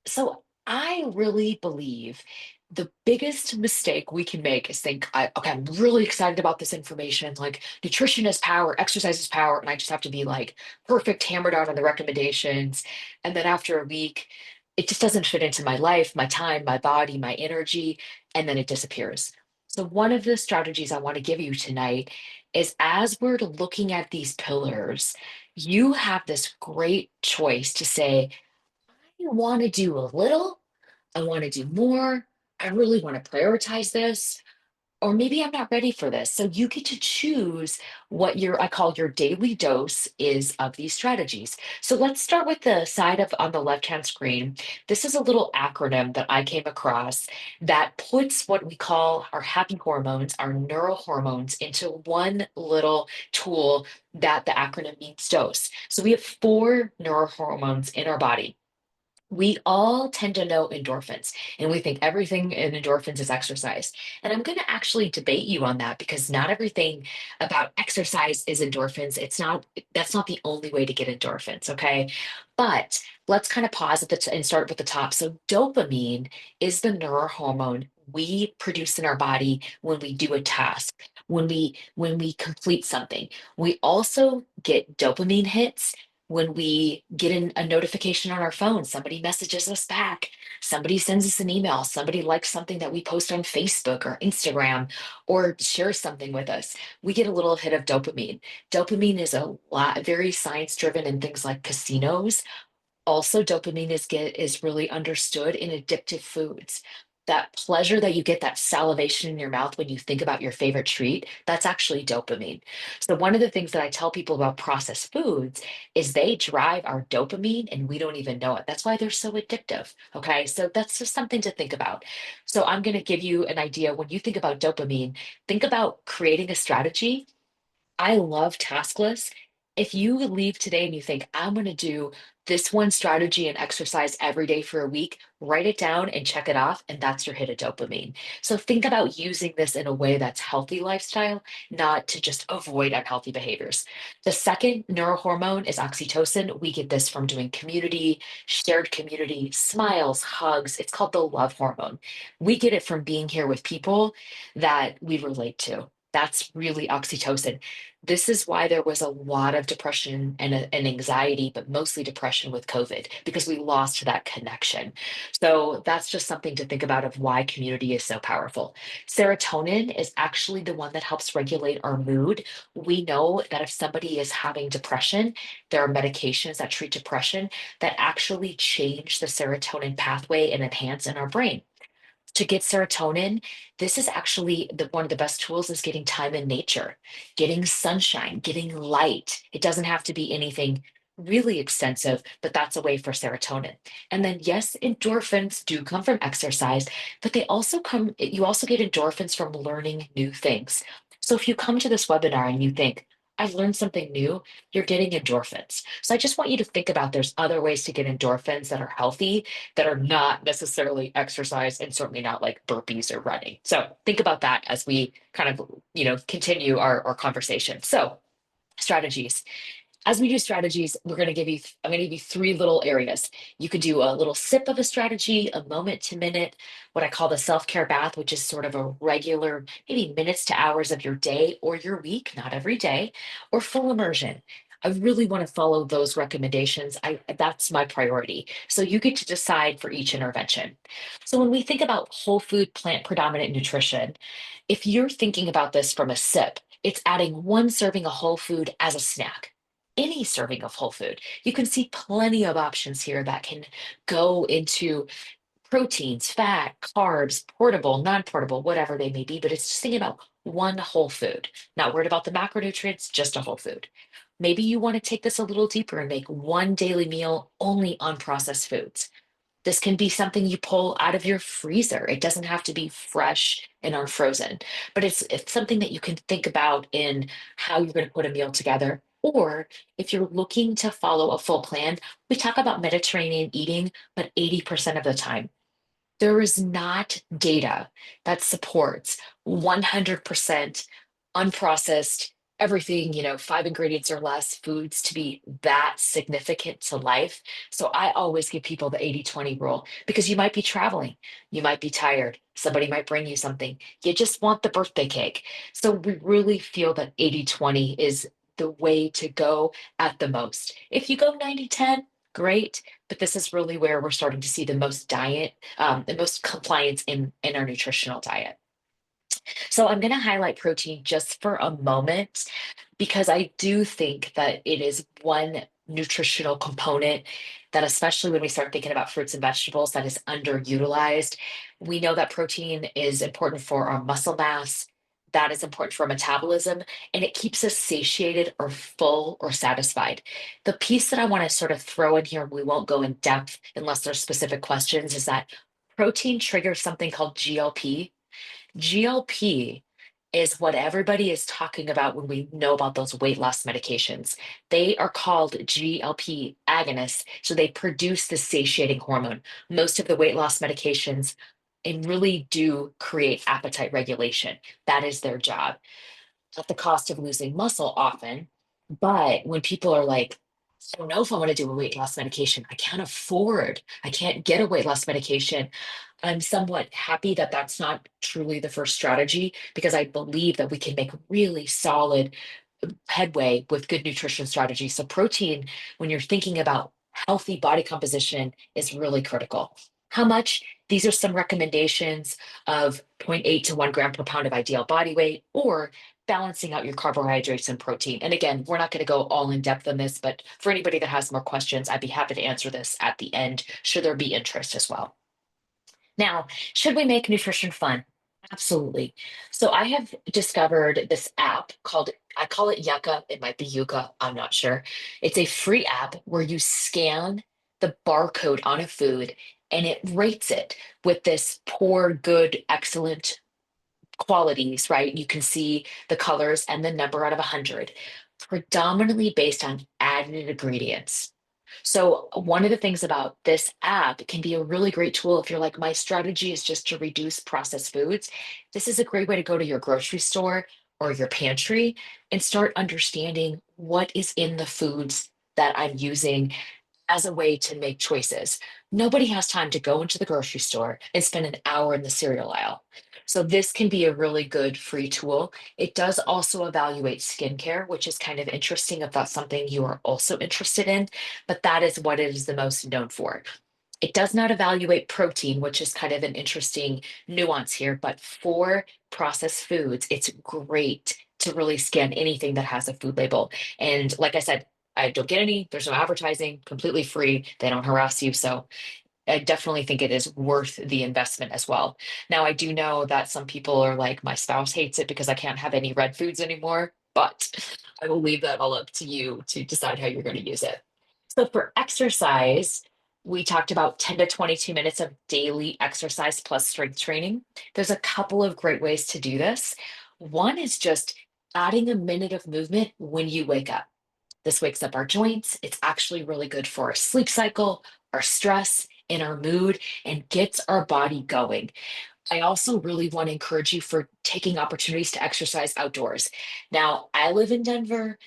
So I really believe the biggest mistake we can make is think, okay, I'm really excited about this information. Like nutrition is power, exercise is power, and I just have to be like perfect, hammered out on the recommendations. And then after a week, it just doesn't fit into my life, my time, my body, my energy, and then it disappears. So, one of the strategies I want to give you tonight is as we're looking at these pillars, you have this great choice to say, I want to do a little, I want to do more, I really want to prioritize this, or maybe I'm not ready for this. So you get to choose what I call your daily dose is of these strategies. So let's start with the side of on the left-hand screen. This is a little acronym that I came across that puts what we call our happy hormones, our neurohormones, into one little tool that the acronym means dose. So we have four neurohormones in our body. We all tend to know endorphins, and we think everything in endorphins is exercise. And I'm going to actually debate you on that because not everything about exercise is endorphins. That's not the only way to get endorphins, okay? But let's kind of pause and start with the top. So, dopamine is the neurohormone we produce in our body when we do a task, when we complete something. We also get dopamine hits when we get a notification on our phone, somebody messages us back, somebody sends us an email, somebody likes something that we post on Facebook or Instagram, or shares something with us, we get a little hit of dopamine. Dopamine is a lot very science driven in things like casinos. Also, dopamine is really understood in addictive foods. That pleasure that you get, that salivation in your mouth when you think about your favorite treat, that's actually dopamine. So one of the things that I tell people about processed foods is they drive our dopamine and we don't even know it. That's why they're so addictive. Okay. So that's just something to think about. So I'm going to give you an idea. When you think about dopamine, think about creating a strategy. I love task lists. If you leave today and you think, I'm going to do this one strategy and exercise every day for a week, write it down and check it off. And that's your hit of dopamine. So think about using this in a way that's healthy lifestyle, not to just avoid unhealthy behaviors. The second neurohormone is oxytocin. We get this from doing community, shared community, smiles, hugs. It's called the love hormone. We get it from being here with people that we relate to. That's really oxytocin. This is why there was a lot of depression and anxiety, but mostly depression with COVID, because we lost that connection. So that's just something to think about of why community is so powerful. Serotonin is actually the one that helps regulate our mood. We know that if somebody is having depression, there are medications that treat depression that actually change the serotonin pathway and enhance in our brain. To get serotonin, this is actually one of the best tools is getting time in nature, getting sunshine, getting light. It doesn't have to be anything really extensive, but that's a way for serotonin. And then yes, endorphins do come from exercise, but you also get endorphins from learning new things. So if you come to this webinar and you think, I've learned something new, you're getting endorphins. So I just want you to think about there's other ways to get endorphins that are healthy, that are not necessarily exercise and certainly not like burpees or running. So think about that as we kind of, continue our conversation. So strategies. As we do strategies, I'm going to give you three little areas. You could do a little sip of a strategy, a moment to minute, what I call the self-care bath, which is sort of a regular, maybe minutes to hours of your day or your week, not every day, or full immersion. I really want to follow those recommendations. That's my priority. So you get to decide for each intervention. So when we think about whole food, plant predominant nutrition, if you're thinking about this from a sip, it's adding one serving of whole food as a snack, any serving of whole food. You can see plenty of options here that can go into proteins, fat, carbs, portable, non-portable, whatever they may be, but it's just thinking about one whole food. Not worried about the macronutrients, just a whole food. Maybe you want to take this a little deeper and make one daily meal only on processed foods. This can be something you pull out of your freezer. It doesn't have to be fresh and unfrozen, but it's something that you can think about in how you're going to put a meal together. Or if you're looking to follow a full plan, we talk about Mediterranean eating, but 80% of the time there is not data that supports 100% unprocessed everything, five ingredients or less foods to be that significant to life. So I always give people the 80/20 rule because you might be traveling, you might be tired, somebody might bring you something, you just want the birthday cake. So we really feel that 80/20 is the way to go at the most. If you go 90/10, great, but this is really where we're starting to see the most compliance in our nutritional diet. So I'm going to highlight protein just for a moment because I do think that it is one nutritional component that, especially when we start thinking about fruits and vegetables, that is underutilized. We know that protein is important for our muscle mass. That is important for metabolism, and it keeps us satiated or full or satisfied. The piece that I want to sort of throw in here, we won't go in depth unless there's specific questions, is that protein triggers something called GLP. GLP is what everybody is talking about when we know about those weight loss medications. They are called GLP agonists, so they produce the satiating hormone. Most of the weight loss medications and really do create appetite regulation. That is their job at the cost of losing muscle often. But when people are like, I don't know if I want to do a weight loss medication, I can't get a weight loss medication. I'm somewhat happy that that's not truly the first strategy because I believe that we can make really solid headway with good nutrition strategies. So, protein, when you're thinking about healthy body composition, is really critical. How much? These are some recommendations of zero point 0.8 to 1 gram per pound of ideal body weight, or balancing out your carbohydrates and protein. And again, we're not going to go all in depth on this, but for anybody that has more questions, I'd be happy to answer this at the end, should there be interest as well. Now, should we make nutrition fun? Absolutely. So I have discovered this app called, I call it Yucca. It might be Yucca. I'm not sure. It's a free app where you scan the barcode on a food and it rates it with this poor, good, excellent qualities, right? You can see the colors and the number out of 100, predominantly based on added ingredients. So, one of the things about this app, it can be a really great tool if you're like, my strategy is just to reduce processed foods. This is a great way to go to your grocery store or your pantry and start understanding what is in the foods that I'm using as a way to make choices. Nobody has time to go into the grocery store and spend an hour in the cereal aisle. So, this can be a really good free tool. It does also evaluate skincare, which is kind of interesting if that's something you are also interested in, but that is what it is the most known for. It does not evaluate protein, which is kind of an interesting nuance here, but for processed foods, it's great to really scan anything that has a food label. And like I said, I don't get any, there's no advertising, completely free. They don't harass you. So I definitely think it is worth the investment as well. Now, I do know that some people are like, my spouse hates it because I can't have any red foods anymore, but I will leave that all up to you to decide how you're going to use it. So, for exercise, we talked about 10 to 22 minutes of daily exercise plus strength training. There's a couple of great ways to do this. One is just adding a minute of movement when you wake up. This wakes up our joints. It's actually really good for our sleep cycle, our stress, and our mood, and gets our body going. I also really want to encourage you for taking opportunities to exercise outdoors. Now, I live in Denver.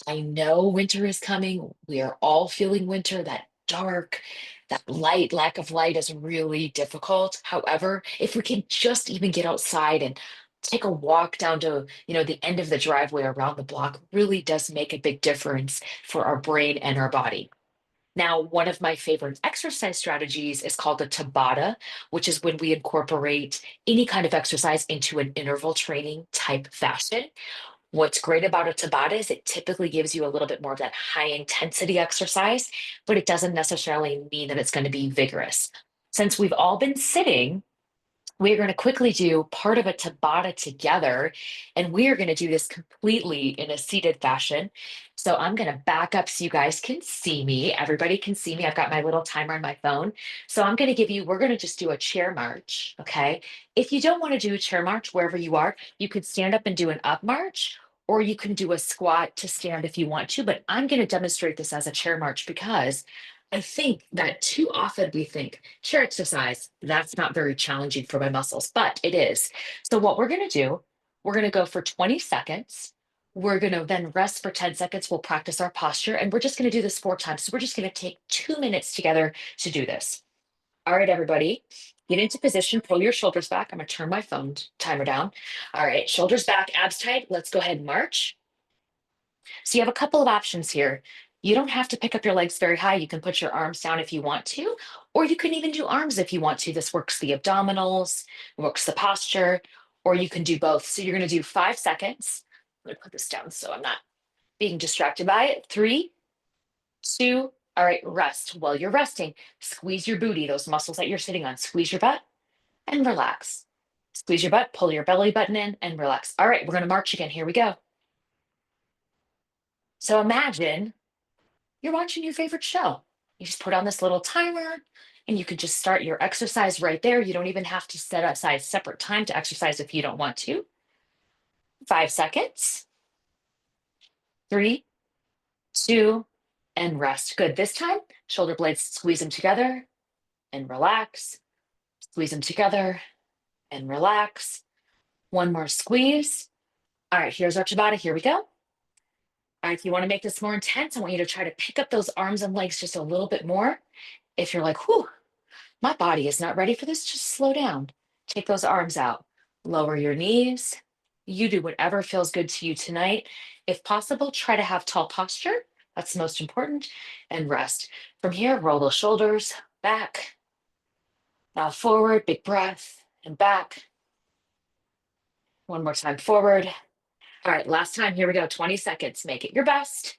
I know winter is coming. We are all feeling winter, that dark, that light, lack of light is really difficult. However, if we can just even get outside and take a walk down to, the end of the driveway around the block really does make a big difference for our brain and our body. Now, one of my favorite exercise strategies is called the Tabata, which is when we incorporate any kind of exercise into an interval training type fashion. What's great about a Tabata is it typically gives you a little bit more of that high intensity exercise, but it doesn't necessarily mean that it's going to be vigorous. Since we've all been sitting, we're going to quickly do part of a Tabata together, and we are going to do this completely in a seated fashion. So I'm going to back up so you guys can see me. Everybody can see me. I've got my little timer on my phone. So we're going to just do a chair march. Okay. If you don't want to do a chair march wherever you are, you could stand up and do an up march, or you can do a squat to stand if you want to. But I'm going to demonstrate this as a chair march because I think that too often we think chair exercise, that's not very challenging for my muscles, but it is. So, what we're going to do, we're going to go for 20 seconds. We're going to then rest for 10 seconds. We'll practice our posture, and we're just going to do this 4 times. So, we're just going to take 2 minutes together to do this. All right, everybody, get into position, pull your shoulders back. I'm going to turn my phone timer down. All right, shoulders back, abs tight. Let's go ahead and march. So you have a couple of options here. You don't have to pick up your legs very high. You can put your arms down if you want to, or you can even do arms if you want to. This works the abdominals, works the posture, or you can do both. So you're going to do 5 seconds. I'm going to put this down so I'm not being distracted by it. Three, two, all right, rest. While you're resting, squeeze your booty, those muscles that you're sitting on, squeeze your butt and relax. Squeeze your butt, pull your belly button in and relax. All right, we're going to march again. Here we go. So imagine you're watching your favorite show. You just put on this little timer and you could just start your exercise right there. You don't even have to set aside separate time to exercise if you don't want to. 5 seconds. Three, two, and rest. Good. This time, shoulder blades squeeze them together and relax. Squeeze them together and relax. One more squeeze. All right, here's our Tabata. Here we go. All right, if you want to make this more intense, I want you to try to pick up those arms and legs just a little bit more. If you're like, whew, my body is not ready for this, just slow down. Take those arms out, lower your knees. You do whatever feels good to you tonight. If possible, try to have tall posture. That's most important. And rest. From here, roll those shoulders back. Now forward, big breath, and back. One more time forward. All right, last time. Here we go. 20 seconds. Make it your best.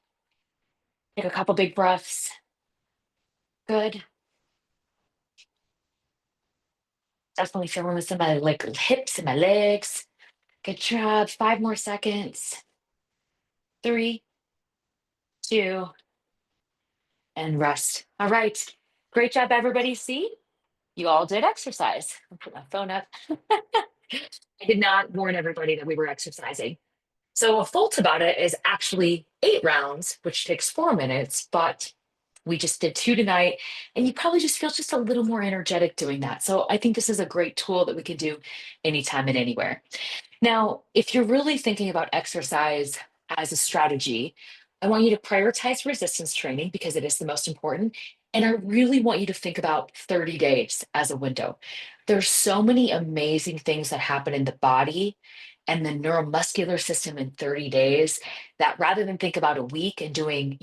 Take a couple big breaths. Good. Definitely feeling this in my like hips and my legs. Good job. 5 more seconds. Three, two, and rest. All right. Great job, everybody. See, you all did exercise. I'll put my phone up. I did not warn everybody that we were exercising. So a full Tabata is actually 8 rounds, which takes 4 minutes, but we just did two tonight, and you probably just feel just a little more energetic doing that. So I think this is a great tool that we can do anytime and anywhere. Now, if you're really thinking about exercise as a strategy, I want you to prioritize resistance training because it is the most important. And I really want you to think about 30 days as a window. There's so many amazing things that happen in the body and the neuromuscular system in 30 days that rather than think about a week and doing,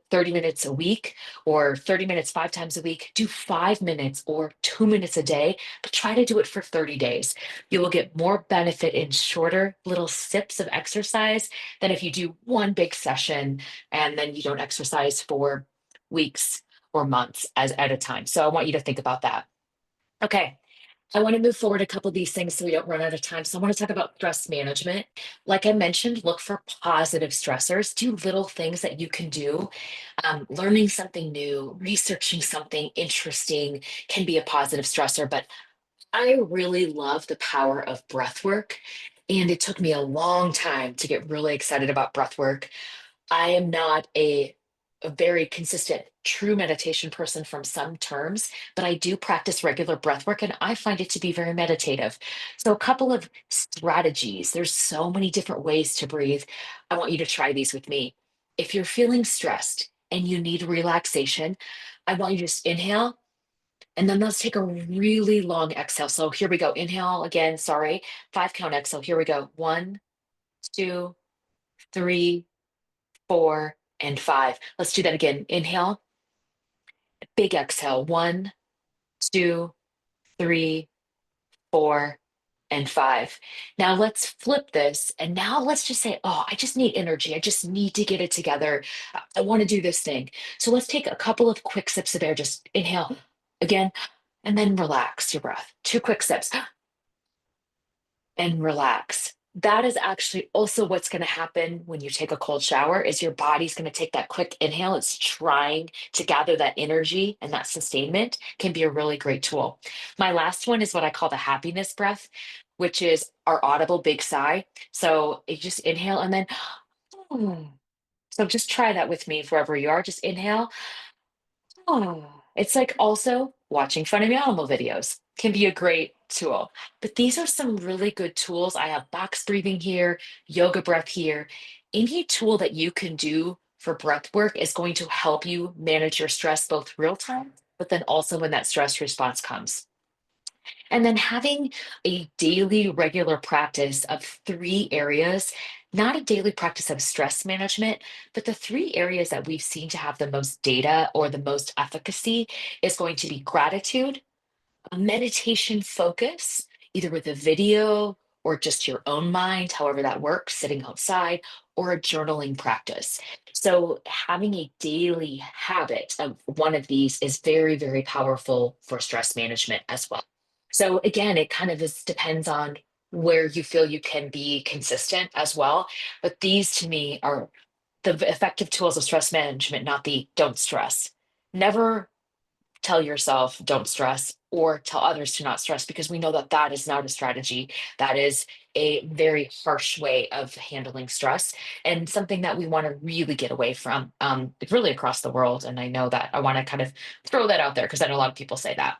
30 minutes a week or 30 minutes 5 times a week, do 5 minutes or 2 minutes a day, but try to do it for 30 days. You will get more benefit in shorter little sips of exercise than if you do one big session and then you don't exercise for weeks or months as at a time. So I want you to think about that. Okay. I want to move forward a couple of these things so we don't run out of time. So I want to talk about stress management. Like I mentioned, look for positive stressors. Do little things that you can do. Learning something new, researching something interesting can be a positive stressor, but I really love the power of breath work. And it took me a long time to get really excited about breath work. I am not a very consistent true meditation person from some terms, but I do practice regular breath work and I find it to be very meditative. So, a couple of strategies. There's so many different ways to breathe. I want you to try these with me. If you're feeling stressed and you need relaxation, I want you to just inhale and then let's take a really long exhale. So, here we go. Inhale again. Sorry. 5 count exhale. Here we go. 1, 2, 3, 4, and 5. Let's do that again. Inhale, big exhale. 1, 2, 3, 4, and 5. Now let's flip this. And now let's just say, oh, I just need energy. I just need to get it together. I want to do this thing. So let's take a couple of quick sips of air. Just inhale again, and then relax your breath. 2 quick sips and relax. That is actually also what's going to happen when you take a cold shower is your body's going to take that quick inhale. It's trying to gather that energy, and that sustainment can be a really great tool. My last one is what I call the happiness breath, which is our audible big sigh. So you just inhale and then so just try that with me wherever you are. Just inhale. Oh, it's like also watching funny animal videos can be a great tool. But these are some really good tools. I have box breathing here, yoga breath here. Any tool that you can do for breath work is going to help you manage your stress both real time, but then also when that stress response comes. And then having a daily, regular practice of 3 areas, not a daily practice of stress management, but the 3 areas that we've seen to have the most data or the most efficacy is going to be gratitude, a meditation focus, either with a video or just your own mind, however that works, sitting outside, or a journaling practice. So, having a daily habit of one of these is very, very powerful for stress management as well. So, again, it kind of depends on where you feel you can be consistent as well. But these to me are the effective tools of stress management, not the don't stress. Never tell yourself don't stress or tell others to not stress because we know that that is not a strategy. That is a very harsh way of handling stress and something that we want to really get away from, really across the world. And I know that I want to kind of throw that out there because I know a lot of people say that.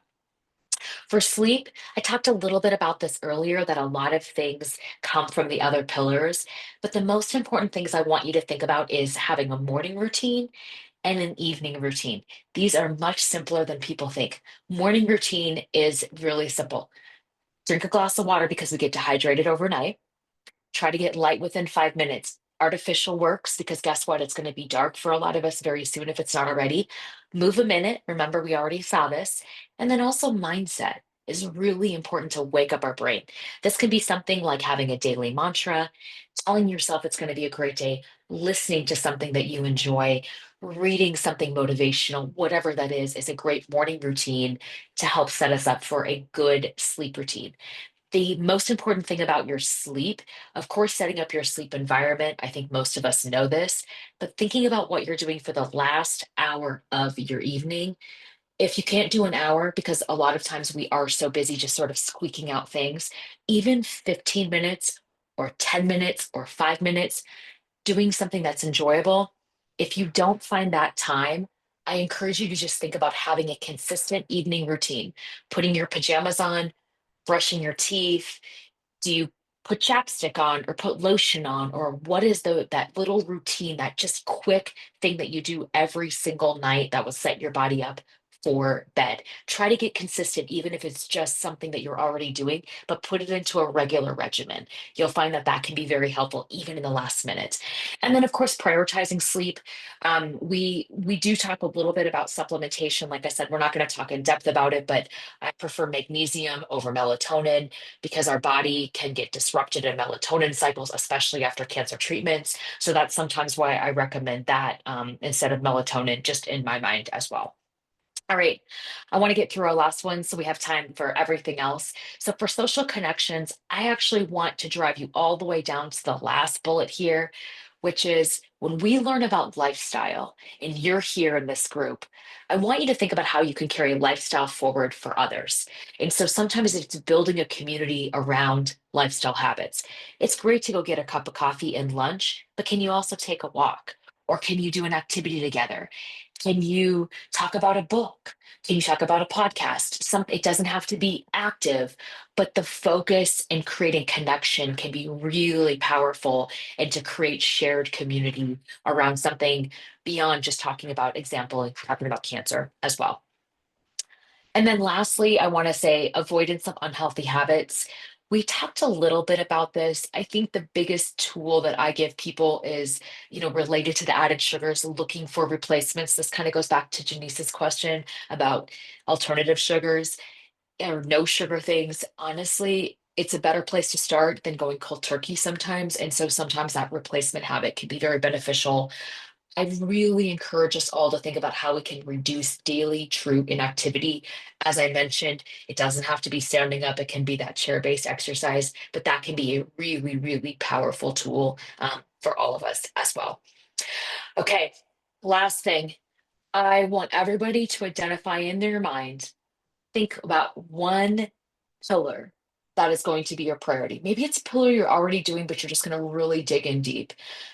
For sleep, I talked a little bit about this earlier that a lot of things come from the other pillars, but the most important things I want you to think about is having a morning routine and an evening routine. These are much simpler than people think. Morning routine is really simple. Drink a glass of water because we get dehydrated overnight. Try to get light within 5 minutes. Artificial works because guess what? It's going to be dark for a lot of us very soon if it's not already. Move a minute. Remember, we already saw this. And then also, mindset is really important to wake up our brain. This can be something like having a daily mantra, telling yourself it's going to be a great day, listening to something that you enjoy, reading something motivational, whatever that is a great morning routine to help set us up for a good sleep routine. The most important thing about your sleep, of course, setting up your sleep environment. I think most of us know this, but thinking about what you're doing for the last hour of your evening. If you can't do an hour, because a lot of times we are so busy just sort of squeaking out things, even 15 minutes or 10 minutes or 5 minutes doing something that's enjoyable. If you don't find that time, I encourage you to just think about having a consistent evening routine, putting your pajamas on, brushing your teeth. Do you put chapstick on or put lotion on? Or what is that little routine, that just quick thing that you do every single night that will set your body up for bed? Try to get consistent, even if it's just something that you're already doing, but put it into a regular regimen. You'll find that that can be very helpful, even in the last minute. And then, of course, prioritizing sleep. We do talk a little bit about supplementation. Like I said, we're not going to talk in depth about it, but I prefer magnesium over melatonin because our body can get disrupted in melatonin cycles, especially after cancer treatments. So that's sometimes why I recommend that instead of melatonin, just in my mind as well. All right, I want to get through our last one so we have time for everything else. So, for social connections, I actually want to drive you all the way down to the last bullet here, which is when we learn about lifestyle and you're here in this group, I want you to think about how you can carry lifestyle forward for others. And so sometimes it's building a community around lifestyle habits. It's great to go get a cup of coffee and lunch, but can you also take a walk? Or can you do an activity together? Can you talk about a book? Can you talk about a podcast? It doesn't have to be active, but the focus and creating connection can be really powerful and to create shared community around something beyond just talking about example and talking about cancer as well. And then lastly, I want to say avoidance of unhealthy habits. We talked a little bit about this. I think the biggest tool that I give people is, related to the added sugars, looking for replacements. This kind of goes back to Janice's question about alternative sugars or no sugar things. Honestly, it's a better place to start than going cold turkey sometimes. And so sometimes that replacement habit can be very beneficial. I really encourage us all to think about how we can reduce daily true inactivity. As I mentioned, it doesn't have to be standing up, it can be that chair-based exercise, but that can be a really, really powerful tool for all of us as well. Okay, last thing. I want everybody to identify in their mind, think about one pillar that is going to be your priority. Maybe it's a pillar you're already doing, but you're just going to really dig in deep.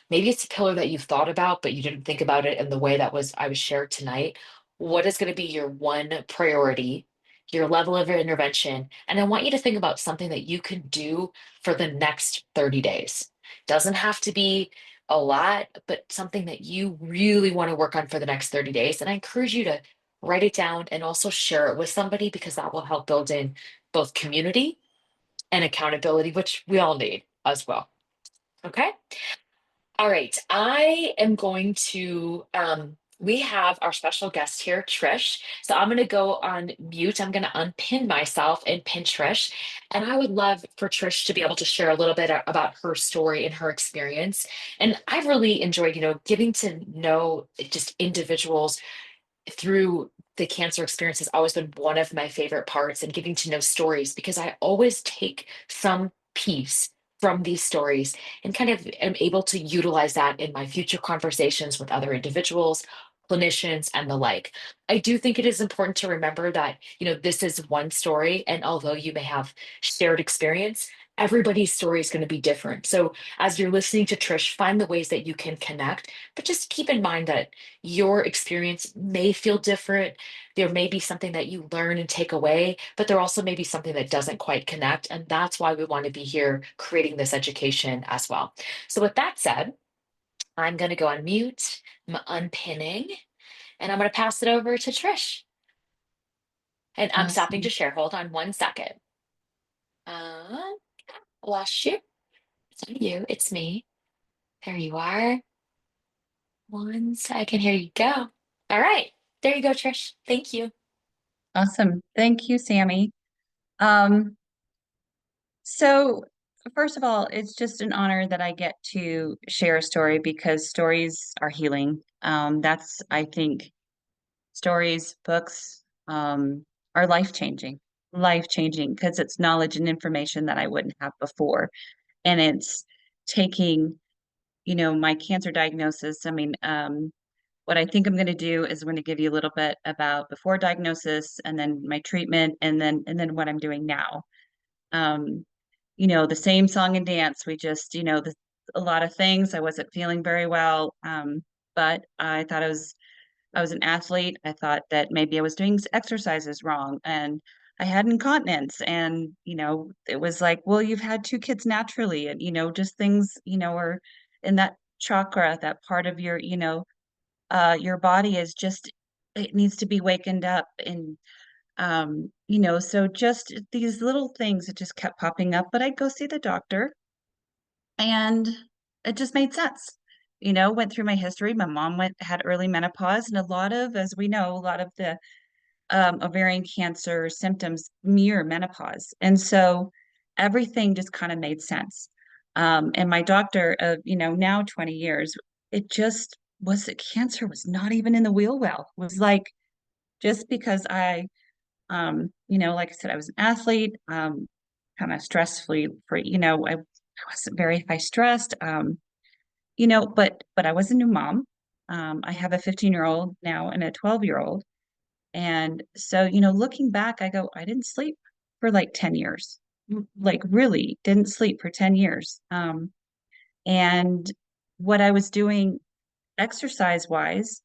Maybe it's a pillar that you've thought about, but you didn't think about it in the way that I was shared tonight. What is going to be your one priority, your level of intervention? And I want you to think about something that you can do for the next 30 days. Doesn't have to be a lot, but something that you really want to work on for the next 30 days. And I encourage you to write it down and also share it with somebody because that will help build in both community and accountability, which we all need as well. Okay. All right. I am going to, we have our special guest here, Trish. So I'm going to go on mute. I'm going to unpin myself and pin Trish. And I would love for Trish to be able to share a little bit about her story and her experience. And I've really enjoyed, getting to know just individuals through the cancer experience has always been one of my favorite parts and getting to know stories because I always take some piece from these stories and kind of am able to utilize that in my future conversations with other individuals, clinicians, and the like. I do think it is important to remember that, this is one story, and although you may have shared experience, everybody's story is going to be different. So as you're listening to Trish, find the ways that you can connect, but just keep in mind that your experience may feel different. There may be something that you learn and take away, but there also may be something that doesn't quite connect. And that's why we want to be here creating this education as well. So, with that said, I'm going to go on mute. I'm unpinning and I'm going to pass it over to Trish. And I'm stopping to Awesome. share. Hold on 1 second. Lost you. It's not you, it's me. There you are. 1 second. Here you go. All right. There you go, Trish. Thank you. Awesome. Thank you, Sammy. Um, so first of all, it's just an honor that I get to share a story because stories are healing. I think, stories, books, are life changing because it's knowledge and information that I wouldn't have before. And it's taking, my cancer diagnosis. What I think I'm going to do is I'm going to give you a little bit about before diagnosis and then my treatment and then what I'm doing now. Um, the same song and dance. We just, a lot of things. I wasn't feeling very well. But I thought I was an athlete. I thought that maybe I was doing exercises wrong and I had incontinence. And, it was like, well, you've had two kids naturally. And, just things, are in that chakra, that part of your body is just, it needs to be wakened up. And, so just these little things that just kept popping up. But I'd go see the doctor and it just made sense. Went through my history. My mom had early menopause, and as we know, a lot of the ovarian cancer symptoms mirror menopause. And so everything just kind of made sense. And my doctor of, now 20 years, it just was that cancer was not even in the wheel well. It was like, just because like I said, I was an athlete, kind of stress free, I wasn't very high stressed. but I was a new mom. I have a 15-year-old now and a 12-year-old. And so, looking back, I go, I didn't sleep for like 10 years, like really didn't sleep for 10 years. And what I was doing exercise wise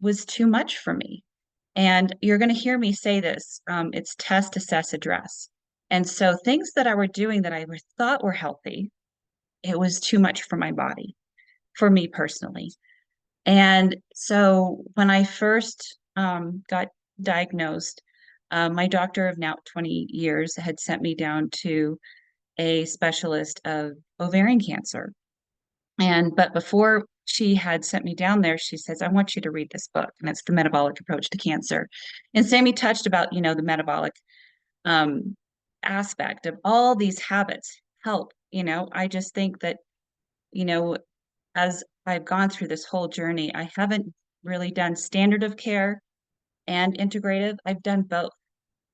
was too much for me. And you're going to hear me say this, it's test, assess, address. And so things that I were doing that thought were healthy, it was too much for my body, for me personally. And so when I first got diagnosed, my doctor of now 20 years had sent me down to a specialist of ovarian cancer. But before she had sent me down there, she says, I want you to read this book, and it's The Metabolic Approach to Cancer. And Sammy touched about, the metabolic um, aspect of all these habits help. I just think that, you know, as I've gone through this whole journey, I haven't really done standard of care and integrative. I've done both.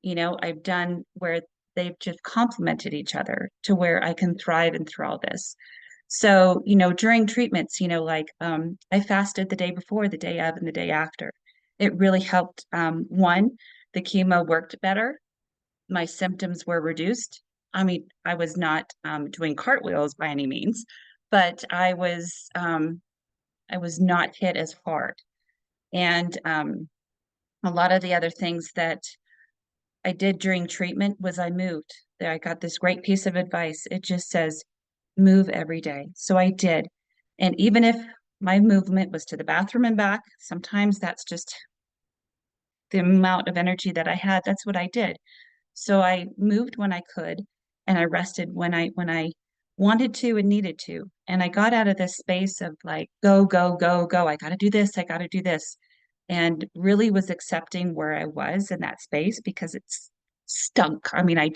I've done where they've just complemented each other to where I can thrive and through all this. So, during treatments, like I fasted the day before, the day of, and the day after. It really helped. One, the chemo worked better. My symptoms were reduced. I mean, I was not doing cartwheels by any means, but I was not hit as hard. And a lot of the other things that I did during treatment was I moved. I got this great piece of advice. It just says, move every day. So I did. And even if my movement was to the bathroom and back, sometimes that's just the amount of energy that I had. That's what I did. So I moved when I could, and I rested when I wanted to and needed to. And I got out of this space of like, go, go, go, go. I got to do this. I got to do this. And really was accepting where I was in that space because it's stunk. I mean, I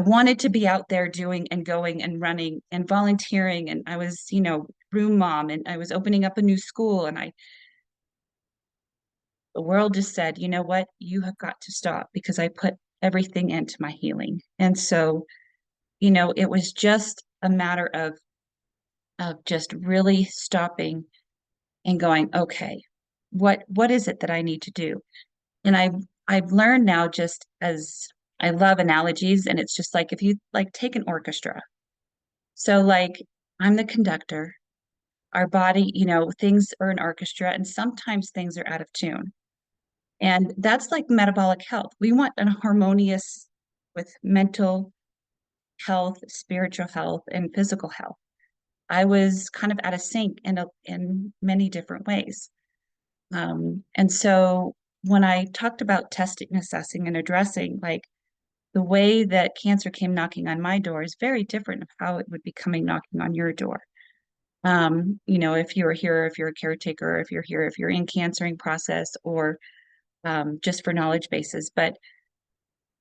wanted to be out there doing and going and running and volunteering. And I was, room mom, and I was opening up a new school. And the world just said, you know what, you have got to stop because I put everything into my healing. And so, it was just a matter of just really stopping and going, okay, what is it that I need to do? And I've learned now, just as I love analogies, and it's just like if you like take an orchestra. So like I'm the conductor, our body, things are an orchestra, and sometimes things are out of tune. And that's like metabolic health. We want an harmonious with mental health, spiritual health, and physical health. I was kind of out of sync in many different ways. And so when I talked about testing, assessing, and addressing, like the way that cancer came knocking on my door is very different of how it would be coming knocking on your door. If you're here, if you're a caretaker, if you're here, if you're in cancering process, or just for knowledge bases, but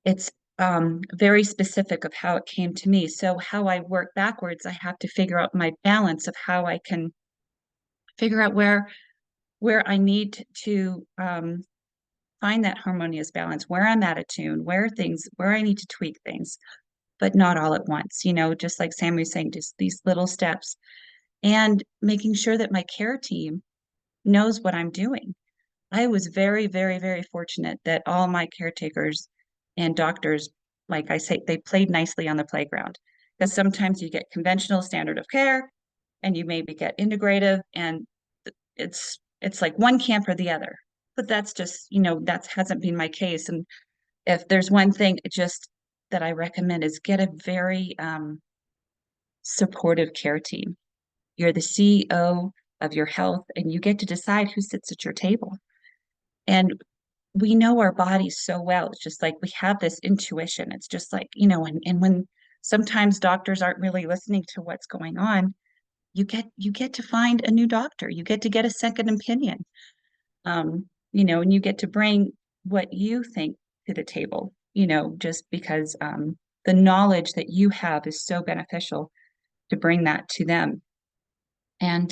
it's very specific of how it came to me. So how I work backwards, I have to figure out my balance of how I can figure out where I need to find that harmonious balance, where I'm out of tune, where I need to tweak things, but not all at once. Just like Sam was saying, just these little steps, and making sure that my care team knows what I'm doing. I was very, very, very fortunate that all my caretakers and doctors, like I say, they played nicely on the playground. Because sometimes you get conventional standard of care and you maybe get integrative, and it's like one camp or the other. But that's just, that hasn't been my case. And if there's one thing just that I recommend is get a very supportive care team. You're the CEO of your health, and you get to decide who sits at your table. And we know our bodies so well. It's just like we have this intuition. It's just like, and when sometimes doctors aren't really listening to what's going on, you get to find a new doctor. You get to get a second opinion. And you get to bring what you think to the table, just because the knowledge that you have is so beneficial to bring that to them. And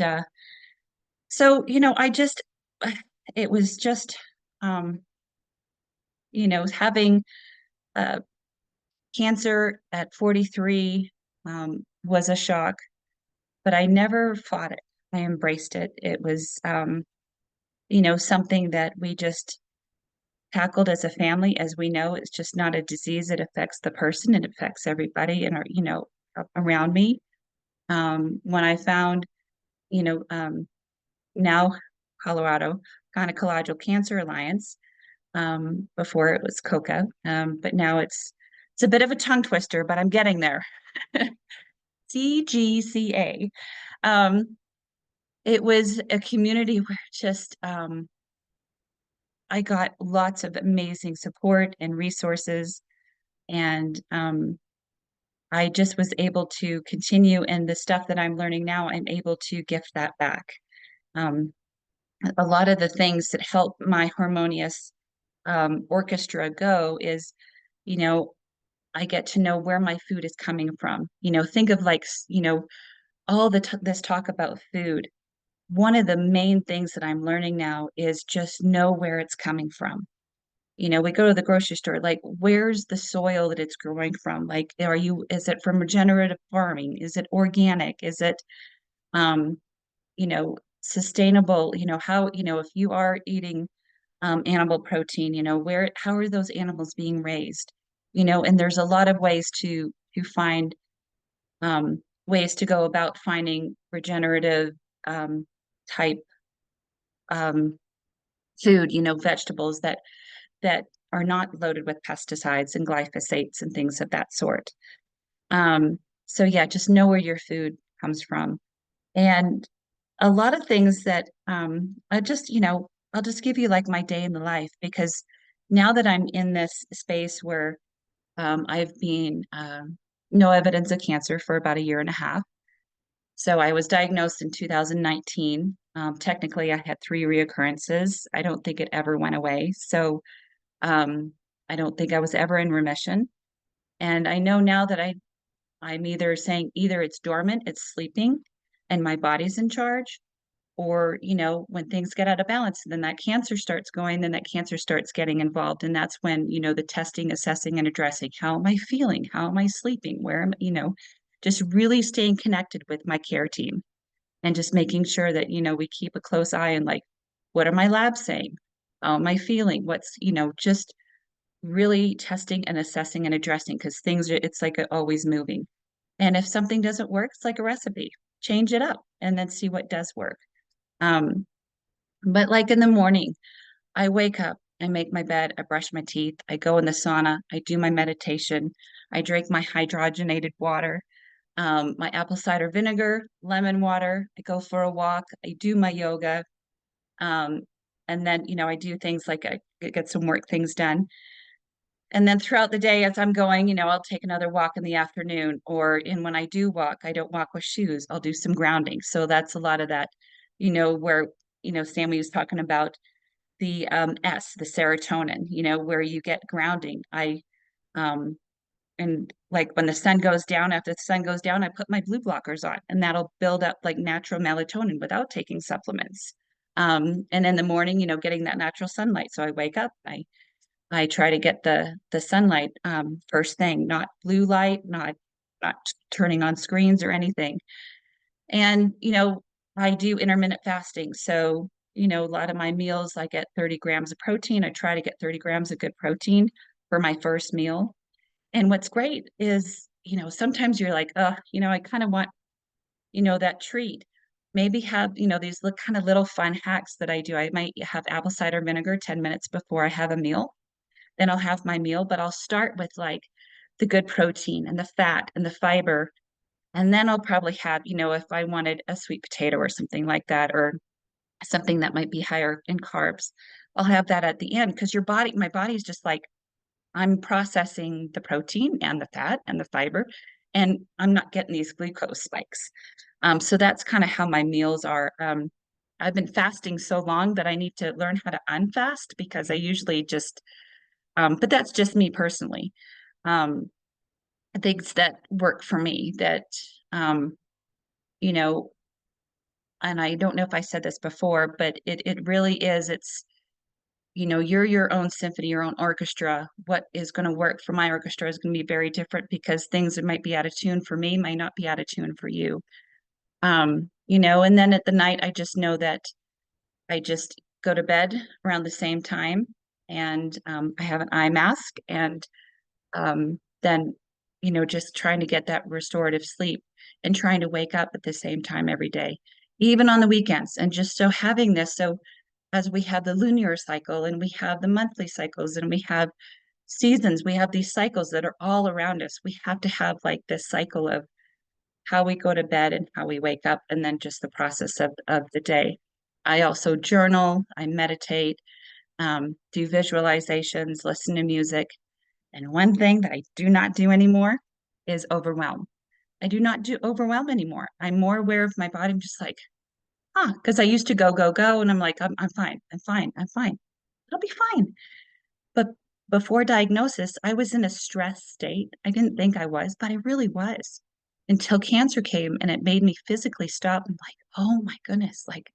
so, it was just, having cancer at 43 was a shock. but I never fought it. I embraced it. It was, you know, something that we just tackled as a family. As we know, it's just not a disease. It affects the person. It affects everybody in our, you know, around me. When I found, you know, now Colorado Gynecological Cancer Alliance, before it was COCA, but now it's a bit of a tongue twister, but I'm getting there. CGCA. Um, it was a community where just I got lots of amazing support and resources, and I just was able to continue. And the stuff that I'm learning now, I'm able to gift that back. Um, a lot of the things that help my harmonious orchestra go is, you know, I get to know where my food is coming from. You know, think of like, you know, all this talk about food. One of the main things that I'm learning now is just know where it's coming from. You know, we go to the grocery store, like, where's the soil that it's growing from? Like, is it from regenerative farming? Is it organic? Is it, um, you know, sustainable? You know, how, you know, if you are eating animal protein, you know, how are those animals being raised? You know, and there's a lot of ways to find ways to go about finding regenerative um, type um, food, you know, vegetables that are not loaded with pesticides and glyphosates and things of that sort. So yeah, just know where your food comes from. And a lot of things that I just, you know, I'll just give you like my day in the life, because now that I'm in this space where I've been no evidence of cancer for about a year and a half. So I was diagnosed in 2019. Technically, I had three reoccurrences. I don't think it ever went away. So um, I don't think I was ever in remission. And I know now that I'm either saying either it's dormant, it's sleeping, and my body's in charge, or, you know, when things get out of balance, then that cancer starts going, then that cancer starts getting involved. And that's when, you know, the testing, assessing, and addressing, how am I feeling? How am I sleeping? Where am, you know, just really staying connected with my care team and just making sure that, you know, we keep a close eye on like, what are my labs saying? How am I feeling? What's, you know, just really testing and assessing and addressing, because things are, it's like always moving. And if something doesn't work, it's like a recipe, change it up and then see what does work. Um, but like in the morning, I wake up, I make my bed, I brush my teeth, I go in the sauna, I do my meditation, I drink my hydrogenated water, my apple cider vinegar, lemon water, I go for a walk, I do my yoga, um, and then, you know, I do things like I get some work things done. And then throughout the day, as I'm going, you know, I'll take another walk in the afternoon, or in when I do walk, I don't walk with shoes. I'll do some grounding. So that's a lot of that, you know, where, you know, Sammy was talking about the the serotonin, you know, where you get grounding. Um, and like when the sun goes down, after the sun goes down, I put my blue blockers on, and that'll build up like natural melatonin without taking supplements. And in the morning, you know, getting that natural sunlight. So I wake up, I try to get the sunlight first thing, not blue light, not turning on screens or anything. And you know, I do intermittent fasting. So, you know, a lot of my meals I get 30 grams of protein. I try to get 30 grams of good protein for my first meal. And what's great is, you know, sometimes you're like, oh, you know, I kind of want, you know, that treat. Maybe have, you know, these kind of little fun hacks that I do. I might have apple cider vinegar 10 minutes before I have a meal, then I'll have my meal, but I'll start with like the good protein and the fat and the fiber. And then I'll probably have, you know, if I wanted a sweet potato or something like that, or something that might be higher in carbs, I'll have that at the end, because my body's just like, I'm processing the protein and the fat and the fiber, and I'm not getting these glucose spikes. So that's kind of how my meals are. I've been fasting so long that I need to learn how to unfast, because I usually just but that's just me personally. Um, Things that work for me that, um, you know, and I don't know if I said this before, but it really is, you know, you're your own symphony, your own orchestra. What is going to work for my orchestra is going to be very different, because things that might be out of tune for me might not be out of tune for you. And then at the night, I just know that I just go to bed around the same time, and I have an eye mask, and then, just trying to get that restorative sleep and trying to wake up at the same time every day, even on the weekends. And just so having this, so as we have the lunar cycle and we have the monthly cycles and we have seasons, we have these cycles that are all around us. We have to have like this cycle of how we go to bed and how we wake up, and then just the process of the day. I also journal, I meditate, do visualizations, listen to music. And one thing that I do not do anymore is overwhelm. I do not do overwhelm anymore. I'm more aware of my body. I'm just like, because I used to go, go, go. And I'm like, I'm fine. I'm fine. I'm fine. It'll be fine. But before diagnosis, I was in a stress state. I didn't think I was, but I really was until cancer came and it made me physically stop. I'm like, oh my goodness, like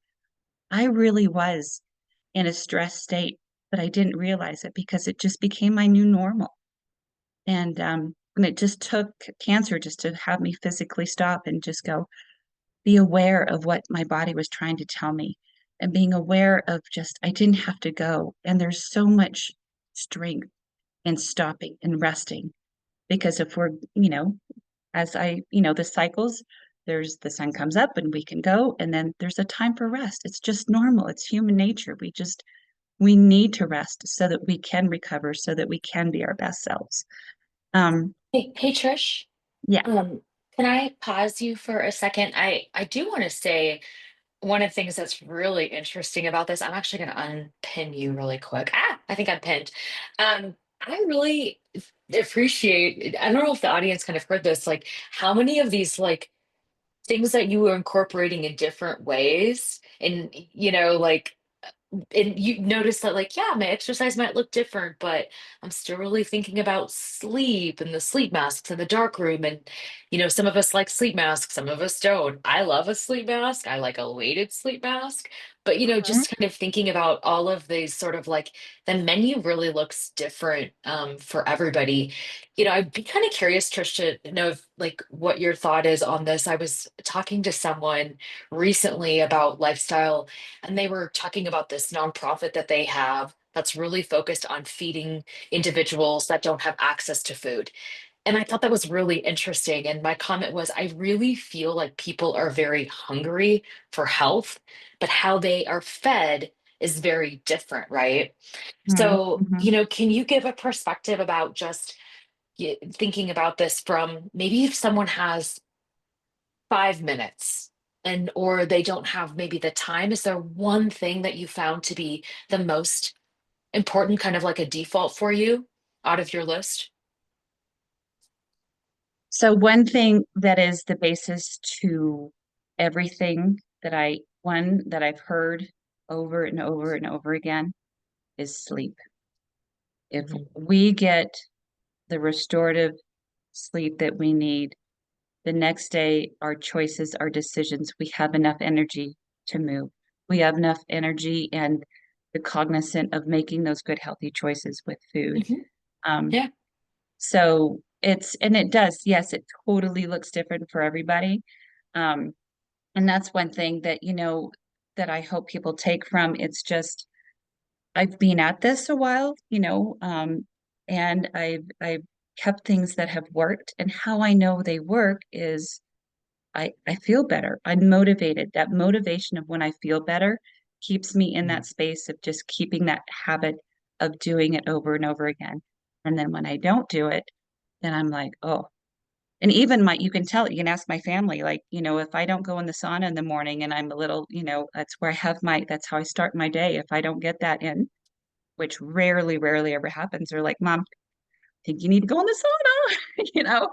I really was in a stress state, but I didn't realize it because it just became my new normal. And it just took cancer just to have me physically stop and just go, be aware of what my body was trying to tell me, and being aware of just, I didn't have to go. And there's so much strength in stopping and resting because if we're, the cycles, there's the sun comes up and we can go, and then there's a time for rest. It's just normal. It's human nature. We need to rest so that we can recover, so that we can be our best selves. Um, Hey, Trish. yeah. Um, can I pause you for a second? I do want to say one of the things that's really interesting about this, I'm actually going to unpin you really quick. I think I'm pinned. I really appreciate, I don't know if the audience kind of heard this, like how many of these like things that you were incorporating in different ways and like and you notice that like yeah my exercise might look different but I'm still really thinking about sleep and the sleep masks in the dark room and some of us like sleep masks, some of us don't. I love a sleep mask, I like a weighted sleep mask, but Mhm. just kind of thinking about all of these sort of like the menu really looks different for everybody. I'd be kind of curious, Trish, to know if, like what your thought is on this. I was talking to someone recently about lifestyle and they were talking about this nonprofit that they have that's really focused on feeding individuals that don't have access to food. And I thought that was really interesting. And my comment was, I really feel like people are very hungry for health, but how they are fed is very different, right? So, Mhm. can you give a perspective about just thinking about this from maybe if someone has 5 minutes and or they don't have maybe the time, is there one thing that you found to be the most important, kind of like a default for you out of your list? So one thing that is the basis to everything that I've heard over and over and over again is sleep. If Mhm. we get the restorative sleep that we need, the next day, our choices, our decisions, we have enough energy to move. We have enough energy and the cognizant of making those good, healthy choices with food. Mhm. Um, Yeah. and it does, yes, it totally looks different for everybody. Um, and that's one thing that, that I hope people take from it's just, I've been at this a while, and I've kept things that have worked. And how I know they work is I feel better. I'm motivated. That motivation of when I feel better keeps me in Mhm. that space of just keeping that habit of doing it over and over again. And then when I don't do it, then I'm like, oh. And even you can tell, you can ask my family, like, if I don't go in the sauna in the morning and I'm a little, that's where that's how I start my day. If I don't get that in, which rarely, rarely ever happens, they're like, Mom, I think you need to go in the sauna,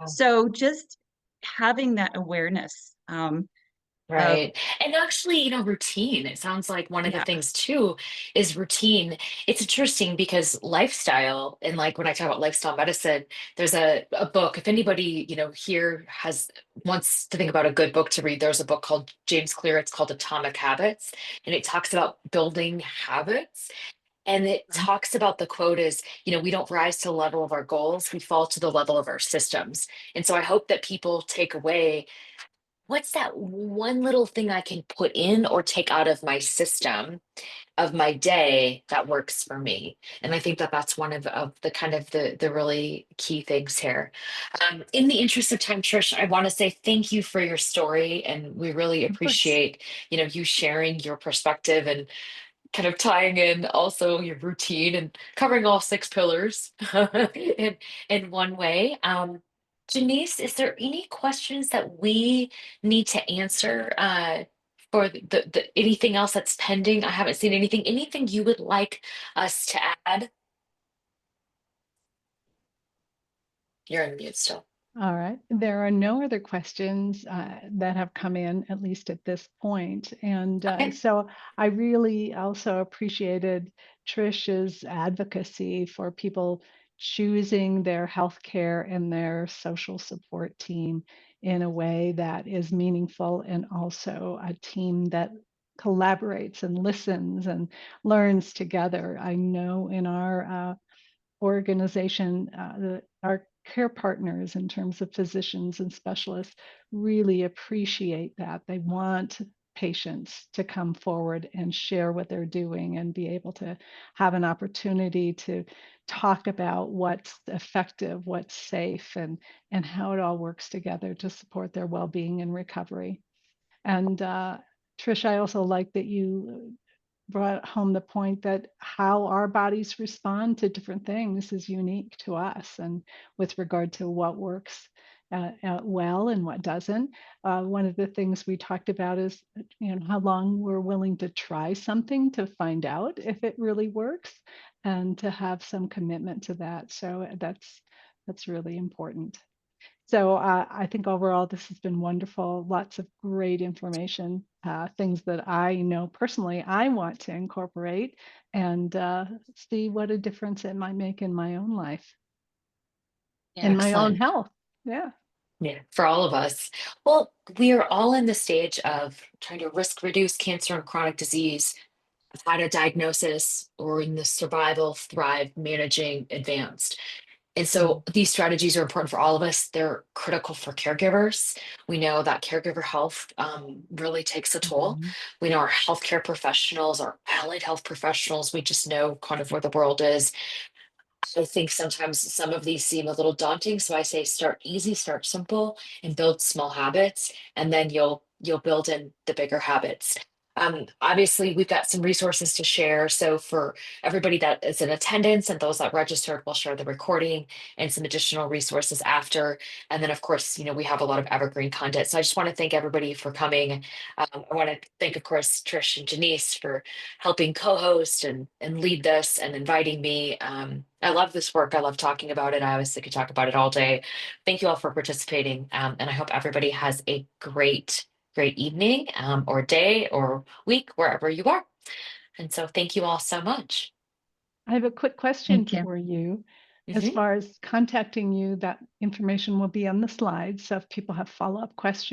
So just having that awareness, of, Right. And actually, routine. It sounds like one of the yeah. things too is routine. It's interesting because lifestyle, and like when I talk about lifestyle medicine, there's a book. If anybody, here has wants to think about a good book to read, there's a book called James Clear. It's called Atomic Habits, and it talks about building habits. And it talks about the quote is, we don't rise to the level of our goals, we fall to the level of our systems. And so I hope that people take away what's that one little thing I can put in or take out of my system of my day that works for me? And I think that that's one of the kind of the really key things here. In the interest of time, Trish, I want to say thank you for your story, and we really Of course. appreciate, you sharing your perspective and kind of tying in also your routine and covering all six pillars in in one way. Janice, is there any questions that we need to answer for the anything else that's pending? I haven't seen anything. Anything you would like us to add? You're on mute still. All right. There are no other questions that have come in, at least at this point. And Okay. so I really also appreciated Trish's advocacy for people choosing their healthcare and their social support team in a way that is meaningful, and also a team that collaborates and listens and learns together. I know in our organization, our care partners in terms of physicians and specialists really appreciate that. They want patients to come forward and share what they're doing and be able to have an opportunity to talk about what's effective, what's safe, and how it all works together to support their well-being and recovery. And Trish, I also like that you brought home the point that how our bodies respond to different things is unique to us, and with regard to what works well and what doesn't. One of the things we talked about is, how long we're willing to try something to find out if it really works, and to have some commitment to that. So that's really important. So I think overall this has been wonderful. Lots of great information, things that I know personally I want to incorporate, and see what a difference it might make in my own life, in my own Excellent. health. Yeah. Yeah, for all of us. Well, we are all in the stage of trying to risk reduce cancer and chronic disease, had a diagnosis, or in the survival, thrive, managing, advanced. And Mm. so these strategies are important for all of us. They're critical for caregivers. We know that caregiver health really takes a toll. Mhm. We know our healthcare professionals, our allied health professionals, we just know kind of where the world is. I think sometimes some of these seem a little daunting, so I say start easy, start simple, and build small habits, and then you'll build in the bigger habits. Obviously, we've got some resources to share. So for everybody that is in attendance and those that registered, we'll share the recording and some additional resources after. And then, of course, we have a lot of evergreen content. So I just want to thank everybody for coming. I want to thank, of course, Trish and Janice for helping co-host and lead this and inviting me. I love this work. I love talking about it. I obviously could talk about it all day. Thank you all for participating. And I hope everybody has a great evening, or day or week, wherever you are. And so thank you all so much. I have a quick question Thank you. for you. As Mhm. far as contacting you, that information will be on the slides. So if people have follow-up questions,